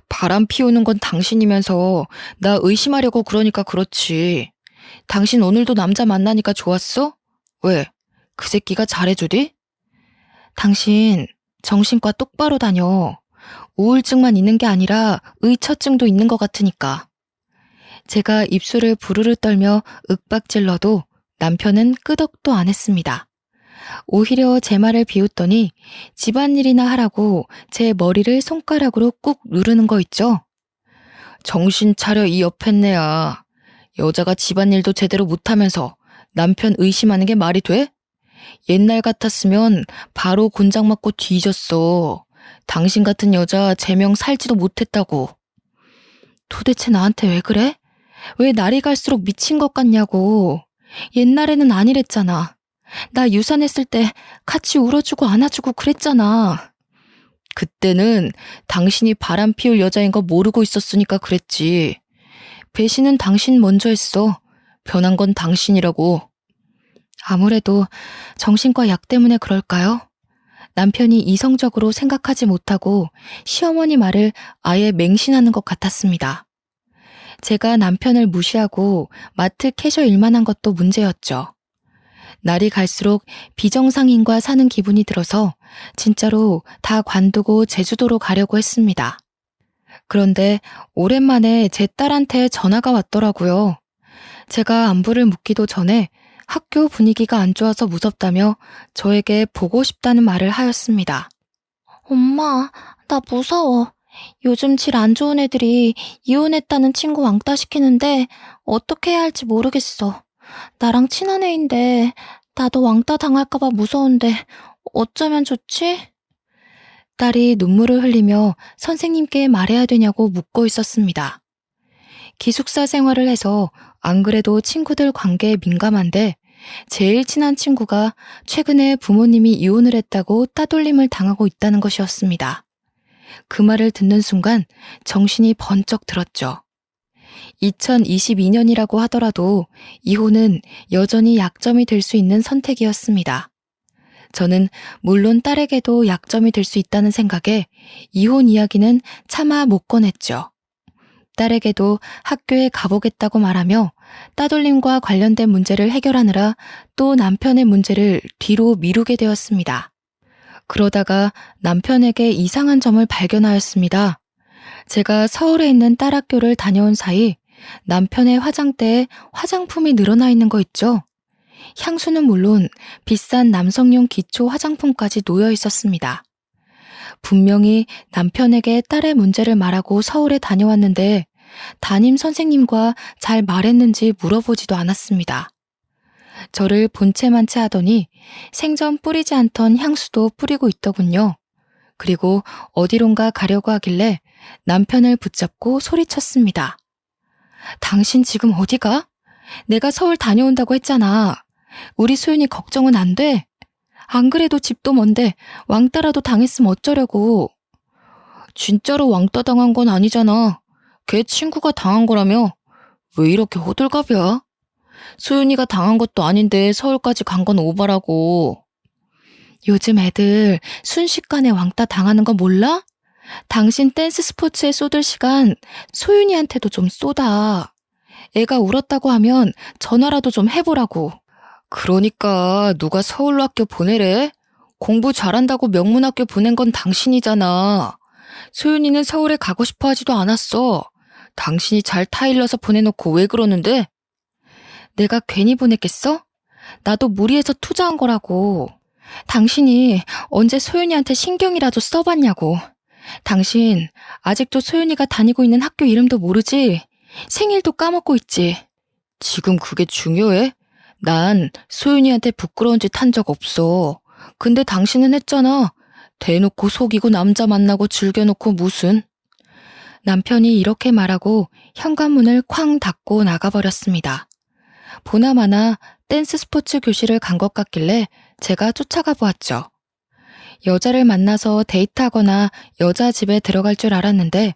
바람 피우는 건 당신이면서 나 의심하려고 그러니까 그렇지. 당신 오늘도 남자 만나니까 좋았어? 왜? 그 새끼가 잘해주디? 당신 정신과 똑바로 다녀. 우울증만 있는 게 아니라 의처증도 있는 것 같으니까. 제가 입술을 부르르 떨며 윽박질러도 남편은 끄덕도 안 했습니다. 오히려 제 말을 비웃더니 집안일이나 하라고 제 머리를 손가락으로 꾹 누르는 거 있죠? 정신 차려 이 옆했네야. 여자가 집안일도 제대로 못하면서 남편 의심하는 게 말이 돼? 옛날 같았으면 바로 곤장 맞고 뒤졌어. 당신 같은 여자 제명 살지도 못했다고. 도대체 나한테 왜 그래? 왜 날이 갈수록 미친 것 같냐고. 옛날에는 아니랬잖아. 나 유산했을 때 같이 울어주고 안아주고 그랬잖아. 그때는 당신이 바람 피울 여자인 거 모르고 있었으니까 그랬지. 배신은 당신 먼저 했어. 변한 건 당신이라고. 아무래도 정신과 약 때문에 그럴까요? 남편이 이성적으로 생각하지 못하고 시어머니 말을 아예 맹신하는 것 같았습니다. 제가 남편을 무시하고 마트 캐셔 일만 한 것도 문제였죠. 날이 갈수록 비정상인과 사는 기분이 들어서 진짜로 다 관두고 제주도로 가려고 했습니다. 그런데 오랜만에 제 딸한테 전화가 왔더라고요. 제가 안부를 묻기도 전에 학교 분위기가 안 좋아서 무섭다며 저에게 보고 싶다는 말을 하였습니다. 엄마, 나 무서워. 요즘 질 안 좋은 애들이 이혼했다는 친구 왕따 시키는데 어떻게 해야 할지 모르겠어. 나랑 친한 애인데 나도 왕따 당할까봐 무서운데 어쩌면 좋지? 딸이 눈물을 흘리며 선생님께 말해야 되냐고 묻고 있었습니다. 기숙사 생활을 해서 안 그래도 친구들 관계에 민감한데 제일 친한 친구가 최근에 부모님이 이혼을 했다고 따돌림을 당하고 있다는 것이었습니다. 그 말을 듣는 순간 정신이 번쩍 들었죠. 2022년이라고 하더라도 이혼은 여전히 약점이 될 수 있는 선택이었습니다. 저는 물론 딸에게도 약점이 될 수 있다는 생각에 이혼 이야기는 차마 못 꺼냈죠. 딸에게도 학교에 가보겠다고 말하며 따돌림과 관련된 문제를 해결하느라 또 남편의 문제를 뒤로 미루게 되었습니다. 그러다가 남편에게 이상한 점을 발견하였습니다. 제가 서울에 있는 딸 학교를 다녀온 사이 남편의 화장대에 화장품이 늘어나 있는 거 있죠? 향수는 물론 비싼 남성용 기초 화장품까지 놓여 있었습니다. 분명히 남편에게 딸의 문제를 말하고 서울에 다녀왔는데 담임 선생님과 잘 말했는지 물어보지도 않았습니다. 저를 본체만체 하더니 생전 뿌리지 않던 향수도 뿌리고 있더군요. 그리고 어디론가 가려고 하길래 남편을 붙잡고 소리쳤습니다. 당신 지금 어디가? 내가 서울 다녀온다고 했잖아. 우리 소윤이 걱정은 안 돼? 안 그래도 집도 먼데 왕따라도 당했으면 어쩌려고. 진짜로 왕따 당한 건 아니잖아. 걔 친구가 당한 거라며. 왜 이렇게 호들갑이야? 소윤이가 당한 것도 아닌데 서울까지 간 건 오바라고. 요즘 애들 순식간에 왕따 당하는 거 몰라? 당신 댄스 스포츠에 쏟을 시간 소윤이한테도 좀 쏟아. 애가 울었다고 하면 전화라도 좀 해보라고. 그러니까 누가 서울로 학교 보내래? 공부 잘한다고 명문학교 보낸 건 당신이잖아. 소윤이는 서울에 가고 싶어 하지도 않았어. 당신이 잘 타일러서 보내놓고 왜 그러는데? 내가 괜히 보냈겠어? 나도 무리해서 투자한 거라고. 당신이 언제 소윤이한테 신경이라도 써봤냐고. 당신 아직도 소윤이가 다니고 있는 학교 이름도 모르지? 생일도 까먹고 있지? 지금 그게 중요해? 난 소윤이한테 부끄러운 짓 한 적 없어. 근데 당신은 했잖아. 대놓고 속이고 남자 만나고 즐겨놓고 무슨. 남편이 이렇게 말하고 현관문을 쾅 닫고 나가버렸습니다. 보나마나 댄스 스포츠 교실을 간 것 같길래 제가 쫓아가 보았죠. 여자를 만나서 데이트하거나 여자 집에 들어갈 줄 알았는데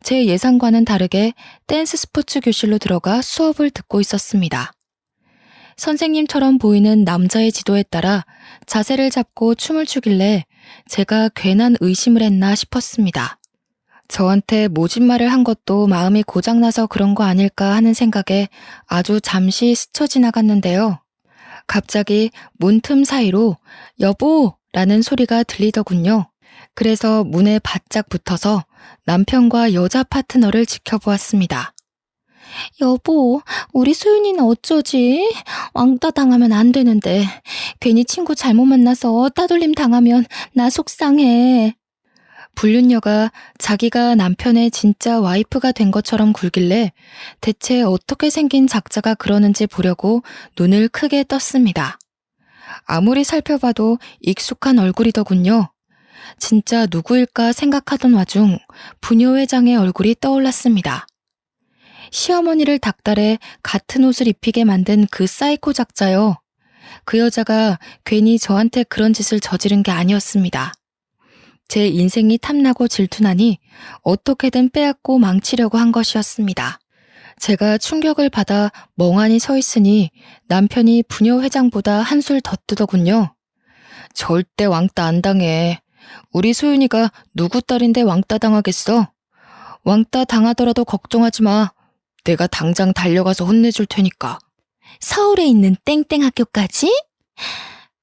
제 예상과는 다르게 댄스 스포츠 교실로 들어가 수업을 듣고 있었습니다. 선생님처럼 보이는 남자의 지도에 따라 자세를 잡고 춤을 추길래 제가 괜한 의심을 했나 싶었습니다. 저한테 모진말을 한 것도 마음이 고장나서 그런 거 아닐까 하는 생각에 아주 잠시 스쳐 지나갔는데요. 갑자기 문틈 사이로 여보! 라는 소리가 들리더군요. 그래서 문에 바짝 붙어서 남편과 여자 파트너를 지켜보았습니다. 여보, 우리 소윤이는 어쩌지? 왕따 당하면 안 되는데 괜히 친구 잘못 만나서 따돌림 당하면 나 속상해. 불륜녀가 자기가 남편의 진짜 와이프가 된 것처럼 굴길래 대체 어떻게 생긴 작자가 그러는지 보려고 눈을 크게 떴습니다. 아무리 살펴봐도 익숙한 얼굴이더군요. 진짜 누구일까 생각하던 와중 부녀 회장의 얼굴이 떠올랐습니다. 시어머니를 닥달해 같은 옷을 입히게 만든 그 사이코 작자요. 그 여자가 괜히 저한테 그런 짓을 저지른 게 아니었습니다. 제 인생이 탐나고 질투나니 어떻게든 빼앗고 망치려고 한 것이었습니다. 제가 충격을 받아 멍하니 서 있으니 남편이 부녀 회장보다 한술 더 뜨더군요. 절대 왕따 안 당해. 우리 소윤이가 누구 딸인데 왕따 당하겠어? 왕따 당하더라도 걱정하지 마. 내가 당장 달려가서 혼내줄 테니까. 서울에 있는 땡땡 학교까지?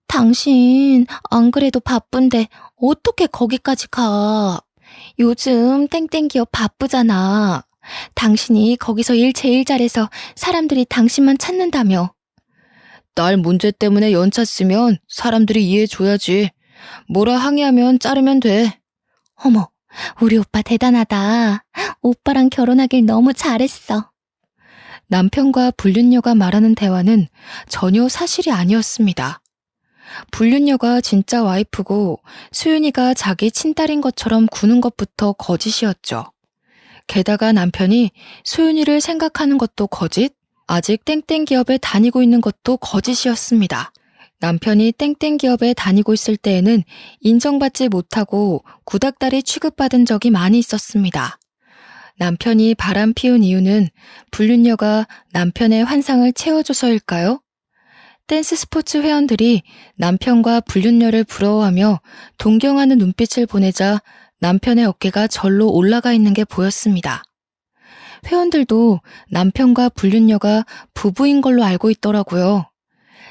당신 안 그래도 바쁜데 어떻게 거기까지 가? 요즘 땡땡 기업 바쁘잖아. 당신이 거기서 일 제일 잘해서 사람들이 당신만 찾는다며. 딸 문제 때문에 연차 쓰면 사람들이 이해해줘야지. 뭐라 항의하면 자르면 돼. 어머, 우리 오빠 대단하다. 오빠랑 결혼하길 너무 잘했어. 남편과 불륜녀가 말하는 대화는 전혀 사실이 아니었습니다. 불륜녀가 진짜 와이프고 소윤이가 자기 친딸인 것처럼 구는 것부터 거짓이었죠. 게다가 남편이 소윤이를 생각하는 것도 거짓, 아직 땡땡 기업에 다니고 있는 것도 거짓이었습니다. 남편이 땡땡 기업에 다니고 있을 때에는 인정받지 못하고 구닥다리 취급받은 적이 많이 있었습니다. 남편이 바람 피운 이유는 불륜녀가 남편의 환상을 채워줘서일까요? 댄스 스포츠 회원들이 남편과 불륜녀를 부러워하며 동경하는 눈빛을 보내자 남편의 어깨가 절로 올라가 있는 게 보였습니다. 회원들도 남편과 불륜녀가 부부인 걸로 알고 있더라고요.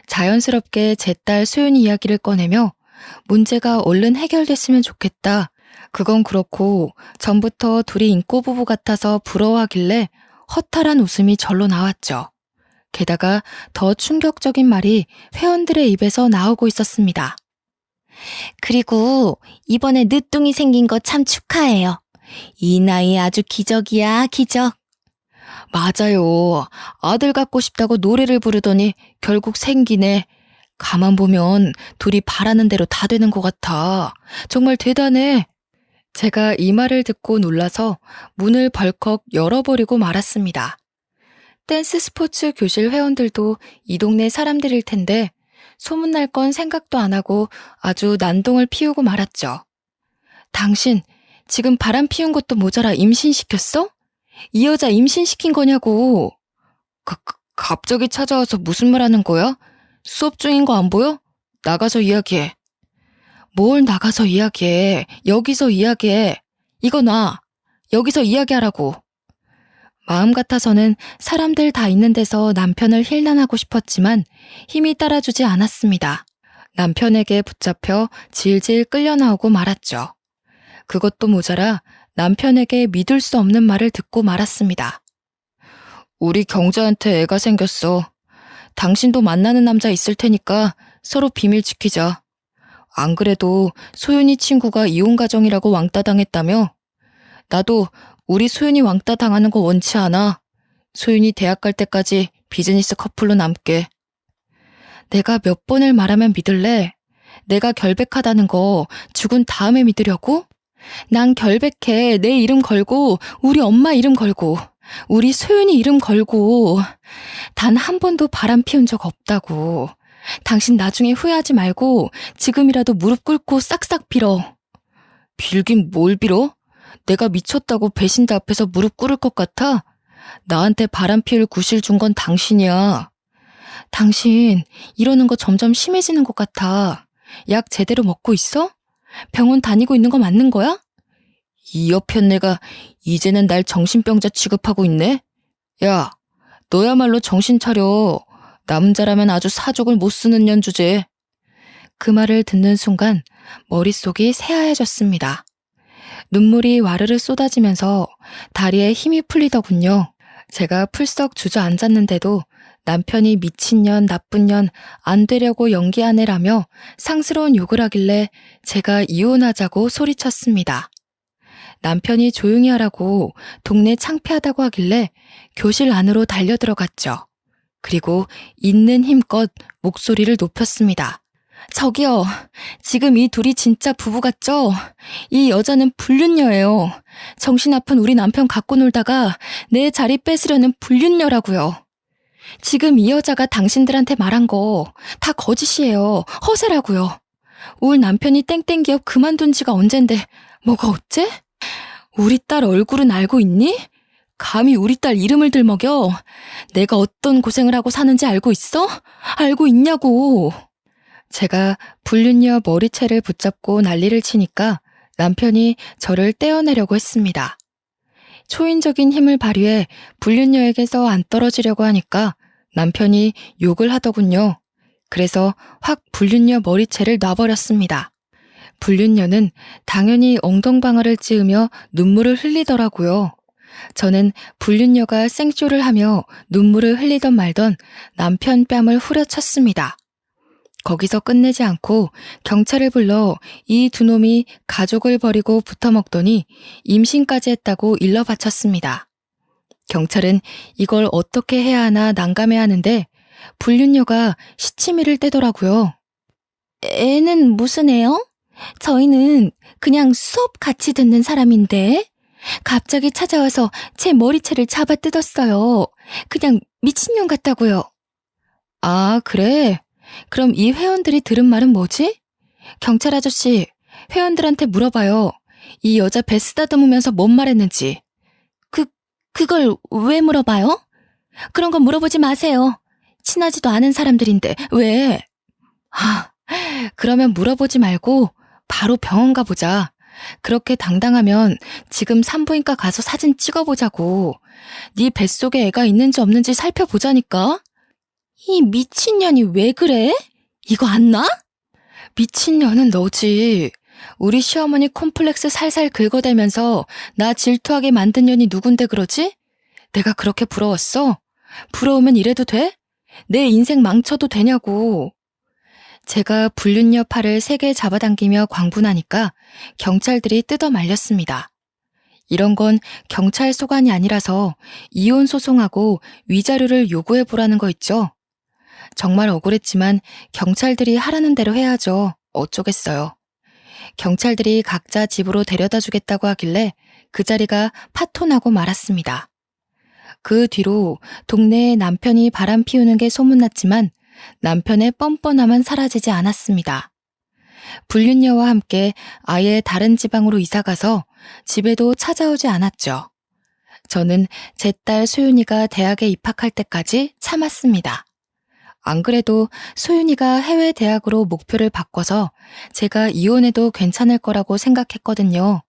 자연스럽게 제 딸 소윤이 이야기를 꺼내며 문제가 얼른 해결됐으면 좋겠다. 그건 그렇고 전부터 둘이 인꼬 부부 같아서 부러워하길래 허탈한 웃음이 절로 나왔죠. 게다가 더 충격적인 말이 회원들의 입에서 나오고 있었습니다. 그리고 이번에 늦둥이 생긴 거 참 축하해요. 이 나이에 아주 기적이야, 기적. 맞아요. 아들 갖고 싶다고 노래를 부르더니 결국 생기네. 가만 보면 둘이 바라는 대로 다 되는 것 같아. 정말 대단해. 제가 이 말을 듣고 놀라서 문을 벌컥 열어버리고 말았습니다. 댄스 스포츠 교실 회원들도 이 동네 사람들일 텐데 소문날 건 생각도 안 하고 아주 난동을 피우고 말았죠. 당신 지금 바람 피운 것도 모자라 임신시켰어? 이 여자 임신시킨 거냐고. 갑자기 찾아와서 무슨 말 하는 거야? 수업 중인 거 안 보여? 나가서 이야기해. 뭘 나가서 이야기해. 여기서 이야기해. 이거 놔. 여기서 이야기하라고. 마음 같아서는 사람들 다 있는 데서 남편을 힐난하고 싶었지만 힘이 따라주지 않았습니다. 남편에게 붙잡혀 질질 끌려나오고 말았죠. 그것도 모자라 남편에게 믿을 수 없는 말을 듣고 말았습니다. 우리 경자한테 애가 생겼어. 당신도 만나는 남자 있을 테니까 서로 비밀 지키자. 안 그래도 소윤이 친구가 이혼 가정이라고 왕따 당했다며? 나도 우리 소윤이 왕따 당하는 거 원치 않아. 소윤이 대학 갈 때까지 비즈니스 커플로 남게. 내가 몇 번을 말하면 믿을래? 내가 결백하다는 거 죽은 다음에 믿으려고? 난 결백해. 내 이름 걸고 우리 엄마 이름 걸고 우리 소윤이 이름 걸고 단 한 번도 바람 피운 적 없다고. 당신 나중에 후회하지 말고 지금이라도 무릎 꿇고 싹싹 빌어. 빌긴 뭘 빌어? 내가 미쳤다고 배신자 앞에서 무릎 꿇을 것 같아? 나한테 바람 피울 구실 준 건 당신이야. 당신 이러는 거 점점 심해지는 것 같아. 약 제대로 먹고 있어? 병원 다니고 있는 거 맞는 거야? 이 여편네가 이제는 날 정신병자 취급하고 있네? 야, 너야말로 정신 차려. 남자라면 아주 사족을 못 쓰는 년 주제. 그 말을 듣는 순간 머릿속이 새하얘졌습니다. 눈물이 와르르 쏟아지면서 다리에 힘이 풀리더군요. 제가 풀썩 주저앉았는데도 남편이 미친년, 나쁜 년, 안 되려고 연기하네라며 상스러운 욕을 하길래 제가 이혼하자고 소리쳤습니다. 남편이 조용히 하라고 동네 창피하다고 하길래 교실 안으로 달려들어갔죠. 그리고 있는 힘껏 목소리를 높였습니다. 저기요, 지금 이 둘이 진짜 부부 같죠? 이 여자는 불륜녀예요. 정신 아픈 우리 남편 갖고 놀다가 내 자리 뺏으려는 불륜녀라고요. 지금 이 여자가 당신들한테 말한 거 다 거짓이에요. 허세라고요. 울 남편이 땡땡 기업 그만둔 지가 언젠데 뭐가 어째? 우리 딸 얼굴은 알고 있니? 감히 우리 딸 이름을 들먹여. 내가 어떤 고생을 하고 사는지 알고 있어? 알고 있냐고. 제가 불륜녀 머리채를 붙잡고 난리를 치니까 남편이 저를 떼어내려고 했습니다. 초인적인 힘을 발휘해 불륜녀에게서 안 떨어지려고 하니까 남편이 욕을 하더군요. 그래서 확 불륜녀 머리채를 놔버렸습니다. 불륜녀는 당연히 엉덩방아를 찌으며 눈물을 흘리더라고요. 저는 불륜녀가 생쇼를 하며 눈물을 흘리던 말던 남편 뺨을 후려쳤습니다. 거기서 끝내지 않고 경찰을 불러 이 두 놈이 가족을 버리고 붙어먹더니 임신까지 했다고 일러 바쳤습니다. 경찰은 이걸 어떻게 해야 하나 난감해 하는데 불륜녀가 시치미를 떼더라고요. 애는 무슨 애요? 저희는 그냥 수업 같이 듣는 사람인데 갑자기 찾아와서 제 머리채를 잡아 뜯었어요. 그냥 미친년 같다고요. 아, 그래? 그럼 이 회원들이 들은 말은 뭐지? 경찰 아저씨, 회원들한테 물어봐요. 이 여자 배 쓰다듬으면서 뭔 말했는지. 그걸 왜 물어봐요? 그런 건 물어보지 마세요. 친하지도 않은 사람들인데 왜? 그러면 물어보지 말고 바로 병원 가보자. 그렇게 당당하면 지금 산부인과 가서 사진 찍어보자고. 네 뱃속에 애가 있는지 없는지 살펴보자니까. 이 미친년이 왜 그래? 이거 안 나? 미친년은 너지. 우리 시어머니 콤플렉스 살살 긁어대면서 나 질투하게 만든 년이 누군데 그러지? 내가 그렇게 부러웠어? 부러우면 이래도 돼? 내 인생 망쳐도 되냐고. 제가 불륜녀 팔을 세게 잡아당기며 광분하니까 경찰들이 뜯어 말렸습니다. 이런 건 경찰 소관이 아니라서 이혼 소송하고 위자료를 요구해보라는 거 있죠. 정말 억울했지만 경찰들이 하라는 대로 해야죠. 어쩌겠어요. 경찰들이 각자 집으로 데려다 주겠다고 하길래 그 자리가 파토나고 말았습니다. 그 뒤로 동네에 남편이 바람 피우는 게 소문났지만 남편의 뻔뻔함은 사라지지 않았습니다. 불륜녀와 함께 아예 다른 지방으로 이사가서 집에도 찾아오지 않았죠. 저는 제 딸 소윤이가 대학에 입학할 때까지 참았습니다. 안 그래도 소윤이가 해외 대학으로 목표를 바꿔서 제가 이혼해도 괜찮을 거라고 생각했거든요.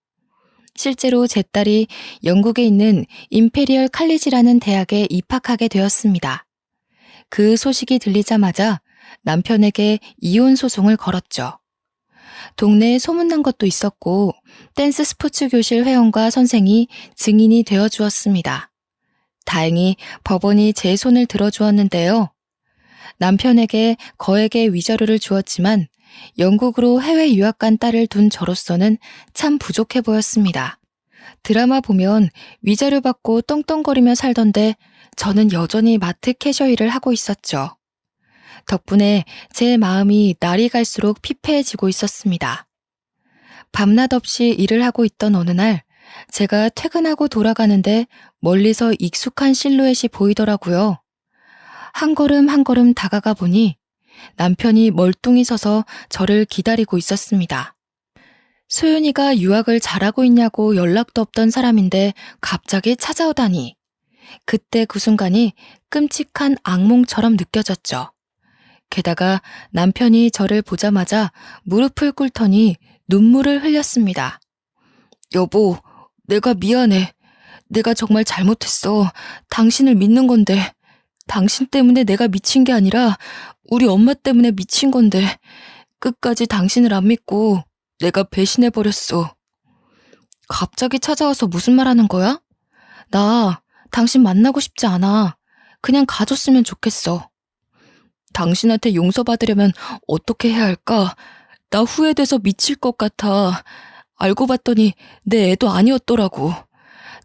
실제로 제 딸이 영국에 있는 임페리얼 칼리지라는 대학에 입학하게 되었습니다. 그 소식이 들리자마자 남편에게 이혼 소송을 걸었죠. 동네에 소문난 것도 있었고 댄스 스포츠 교실 회원과 선생이 증인이 되어 주었습니다. 다행히 법원이 제 손을 들어주었는데요. 남편에게 거액의 위자료를 주었지만 영국으로 해외 유학 간 딸을 둔 저로서는 참 부족해 보였습니다. 드라마 보면 위자료 받고 떵떵거리며 살던데 저는 여전히 마트 캐셔 일을 하고 있었죠. 덕분에 제 마음이 날이 갈수록 피폐해지고 있었습니다. 밤낮 없이 일을 하고 있던 어느 날 제가 퇴근하고 돌아가는데 멀리서 익숙한 실루엣이 보이더라고요. 한 걸음 한 걸음 다가가 보니 남편이 멀뚱히 서서 저를 기다리고 있었습니다. 소윤이가 유학을 잘하고 있냐고 연락도 없던 사람인데 갑자기 찾아오다니. 그때 그 순간이 끔찍한 악몽처럼 느껴졌죠. 게다가 남편이 저를 보자마자 무릎을 꿇더니 눈물을 흘렸습니다. 여보, 내가 미안해. 내가 정말 잘못했어. 당신을 믿는 건데. 당신 때문에 내가 미친 게 아니라 우리 엄마 때문에 미친 건데 끝까지 당신을 안 믿고 내가 배신해버렸어. 갑자기 찾아와서 무슨 말 하는 거야? 나 당신 만나고 싶지 않아. 그냥 가줬으면 좋겠어. 당신한테 용서받으려면 어떻게 해야 할까? 나 후회돼서 미칠 것 같아. 알고 봤더니 내 애도 아니었더라고.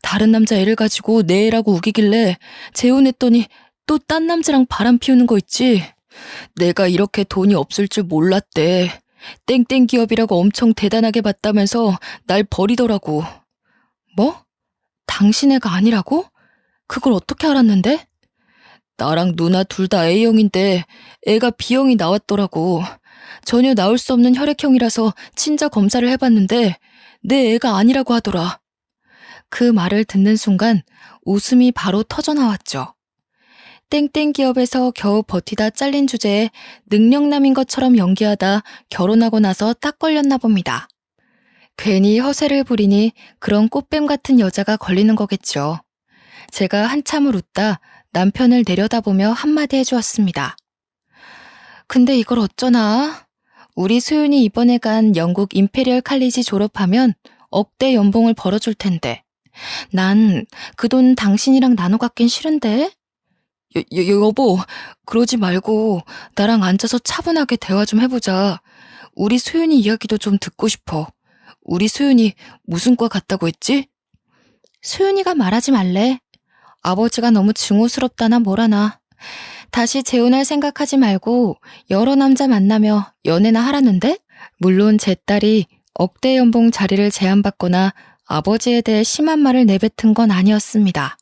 다른 남자 애를 가지고 내 애라고 우기길래 재혼했더니 또 딴 남자랑 바람 피우는 거 있지? 내가 이렇게 돈이 없을 줄 몰랐대. 땡땡 기업이라고 엄청 대단하게 봤다면서 날 버리더라고. 뭐? 당신 애가 아니라고? 그걸 어떻게 알았는데? 나랑 누나 둘 다 A형인데 애가 B형이 나왔더라고. 전혀 나올 수 없는 혈액형이라서 친자 검사를 해봤는데 내 애가 아니라고 하더라. 그 말을 듣는 순간 웃음이 바로 터져나왔죠. 땡땡 기업에서 겨우 버티다 잘린 주제에 능력남인 것처럼 연기하다 결혼하고 나서 딱 걸렸나 봅니다. 괜히 허세를 부리니 그런 꽃뱀 같은 여자가 걸리는 거겠죠. 제가 한참을 웃다 남편을 내려다보며 한마디 해주었습니다. 근데 이걸 어쩌나? 우리 소윤이 이번에 간 영국 임페리얼 칼리지 졸업하면 억대 연봉을 벌어줄 텐데. 난 그 돈 당신이랑 나눠 갖긴 싫은데? 여보, 그러지 말고 나랑 앉아서 차분하게 대화 좀 해보자. 우리 소윤이 이야기도 좀 듣고 싶어. 우리 소윤이 무슨 과 갔다고 했지? 소윤이가 말하지 말래. 아버지가 너무 증오스럽다나 뭐라나. 다시 재혼할 생각하지 말고 여러 남자 만나며 연애나 하라는데? 물론 제 딸이 억대 연봉 자리를 제안받거나 아버지에 대해 심한 말을 내뱉은 건 아니었습니다.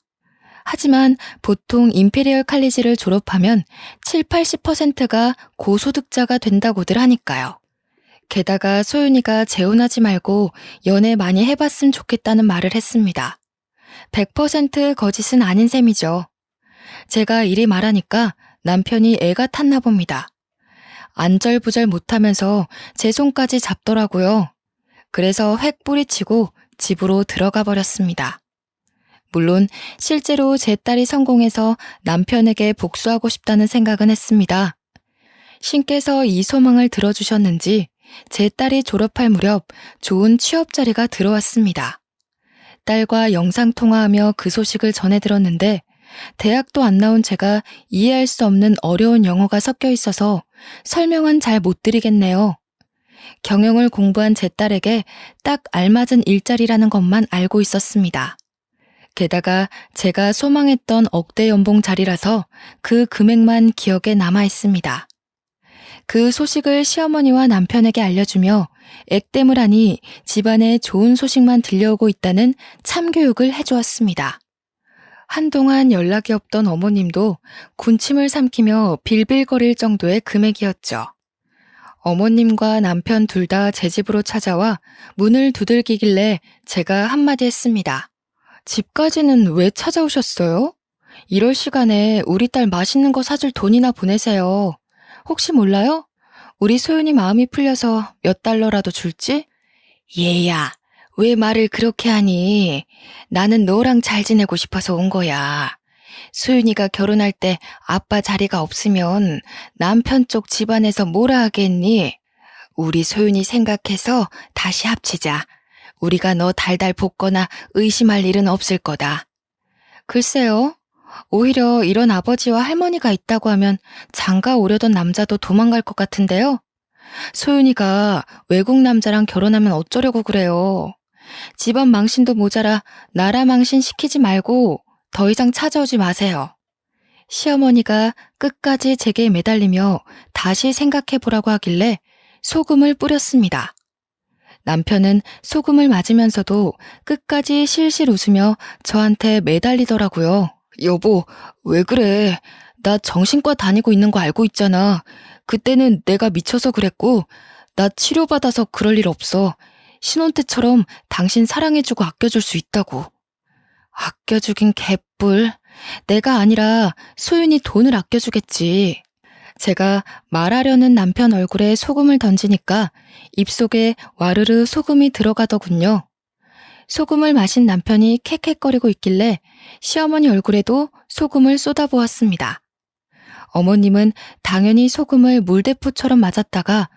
하지만 보통 임페리얼 칼리지를 졸업하면 7, 80%가 고소득자가 된다고들 하니까요. 게다가 소윤이가 재혼하지 말고 연애 많이 해봤으면 좋겠다는 말을 했습니다. 100% 거짓은 아닌 셈이죠. 제가 이리 말하니까 남편이 애가 탔나 봅니다. 안절부절 못하면서 제 손까지 잡더라고요. 그래서 획 뿌리치고 집으로 들어가 버렸습니다. 물론 실제로 제 딸이 성공해서 남편에게 복수하고 싶다는 생각은 했습니다. 신께서 이 소망을 들어주셨는지 제 딸이 졸업할 무렵 좋은 취업 자리가 들어왔습니다. 딸과 영상통화하며 그 소식을 전해 들었는데 대학도 안 나온 제가 이해할 수 없는 어려운 영어가 섞여 있어서 설명은 잘 못 드리겠네요. 경영을 공부한 제 딸에게 딱 알맞은 일자리라는 것만 알고 있었습니다. 게다가 제가 소망했던 억대 연봉 자리라서 그 금액만 기억에 남아 있습니다. 그 소식을 시어머니와 남편에게 알려주며 액땜을 하니 집안에 좋은 소식만 들려오고 있다는 참교육을 해주었습니다. 한동안 연락이 없던 어머님도 군침을 삼키며 빌빌거릴 정도의 금액이었죠. 어머님과 남편 둘 다 제 집으로 찾아와 문을 두들기길래 제가 한마디 했습니다. 집까지는 왜 찾아오셨어요? 이럴 시간에 우리 딸 맛있는 거 사줄 돈이나 보내세요. 혹시 몰라요? 우리 소윤이 마음이 풀려서 몇 달러라도 줄지? 얘야, 왜 말을 그렇게 하니? 나는 너랑 잘 지내고 싶어서 온 거야. 소윤이가 결혼할 때 아빠 자리가 없으면 남편 쪽 집안에서 뭐라 하겠니? 우리 소윤이 생각해서 다시 합치자. 우리가 너 달달 볶거나 의심할 일은 없을 거다. 글쎄요. 오히려 이런 아버지와 할머니가 있다고 하면 장가 오려던 남자도 도망갈 것 같은데요. 소윤이가 외국 남자랑 결혼하면 어쩌려고 그래요. 집안 망신도 모자라 나라 망신 시키지 말고 더 이상 찾아오지 마세요. 시어머니가 끝까지 제게 매달리며 다시 생각해보라고 하길래 소금을 뿌렸습니다. 남편은 소금을 맞으면서도 끝까지 실실 웃으며 저한테 매달리더라고요. 여보, 왜 그래? 나 정신과 다니고 있는 거 알고 있잖아. 그때는 내가 미쳐서 그랬고, 나 치료받아서 그럴 일 없어. 신혼 때처럼 당신 사랑해주고 아껴줄 수 있다고. 아껴주긴 개뿔. 내가 아니라 소윤이 돈을 아껴주겠지. 제가 말하려는 남편 얼굴에 소금을 던지니까 입속에 와르르 소금이 들어가더군요. 소금을 마신 남편이 캑캑거리고 있길래 시어머니 얼굴에도 소금을 쏟아부었습니다. 어머님은 당연히 소금을 물대포처럼 맞았다가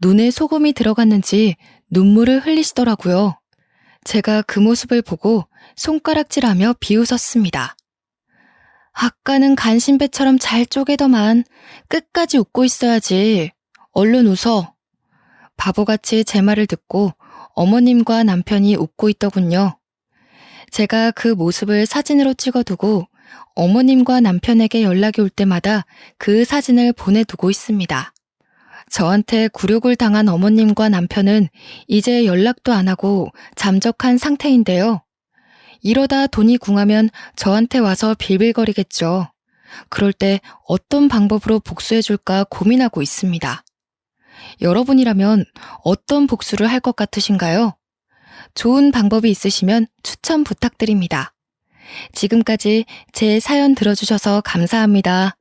눈에 소금이 들어갔는지 눈물을 흘리시더라고요. 제가 그 모습을 보고 손가락질하며 비웃었습니다. 아까는 간신배처럼 잘 쪼개더만 끝까지 웃고 있어야지. 얼른 웃어. 바보같이 제 말을 듣고 어머님과 남편이 웃고 있더군요. 제가 그 모습을 사진으로 찍어두고 어머님과 남편에게 연락이 올 때마다 그 사진을 보내두고 있습니다. 저한테 굴욕을 당한 어머님과 남편은 이제 연락도 안 하고 잠적한 상태인데요. 이러다 돈이 궁하면 저한테 와서 빌빌거리겠죠. 그럴 때 어떤 방법으로 복수해줄까 고민하고 있습니다. 여러분이라면 어떤 복수를 할 것 같으신가요? 좋은 방법이 있으시면 추천 부탁드립니다. 지금까지 제 사연 들어주셔서 감사합니다.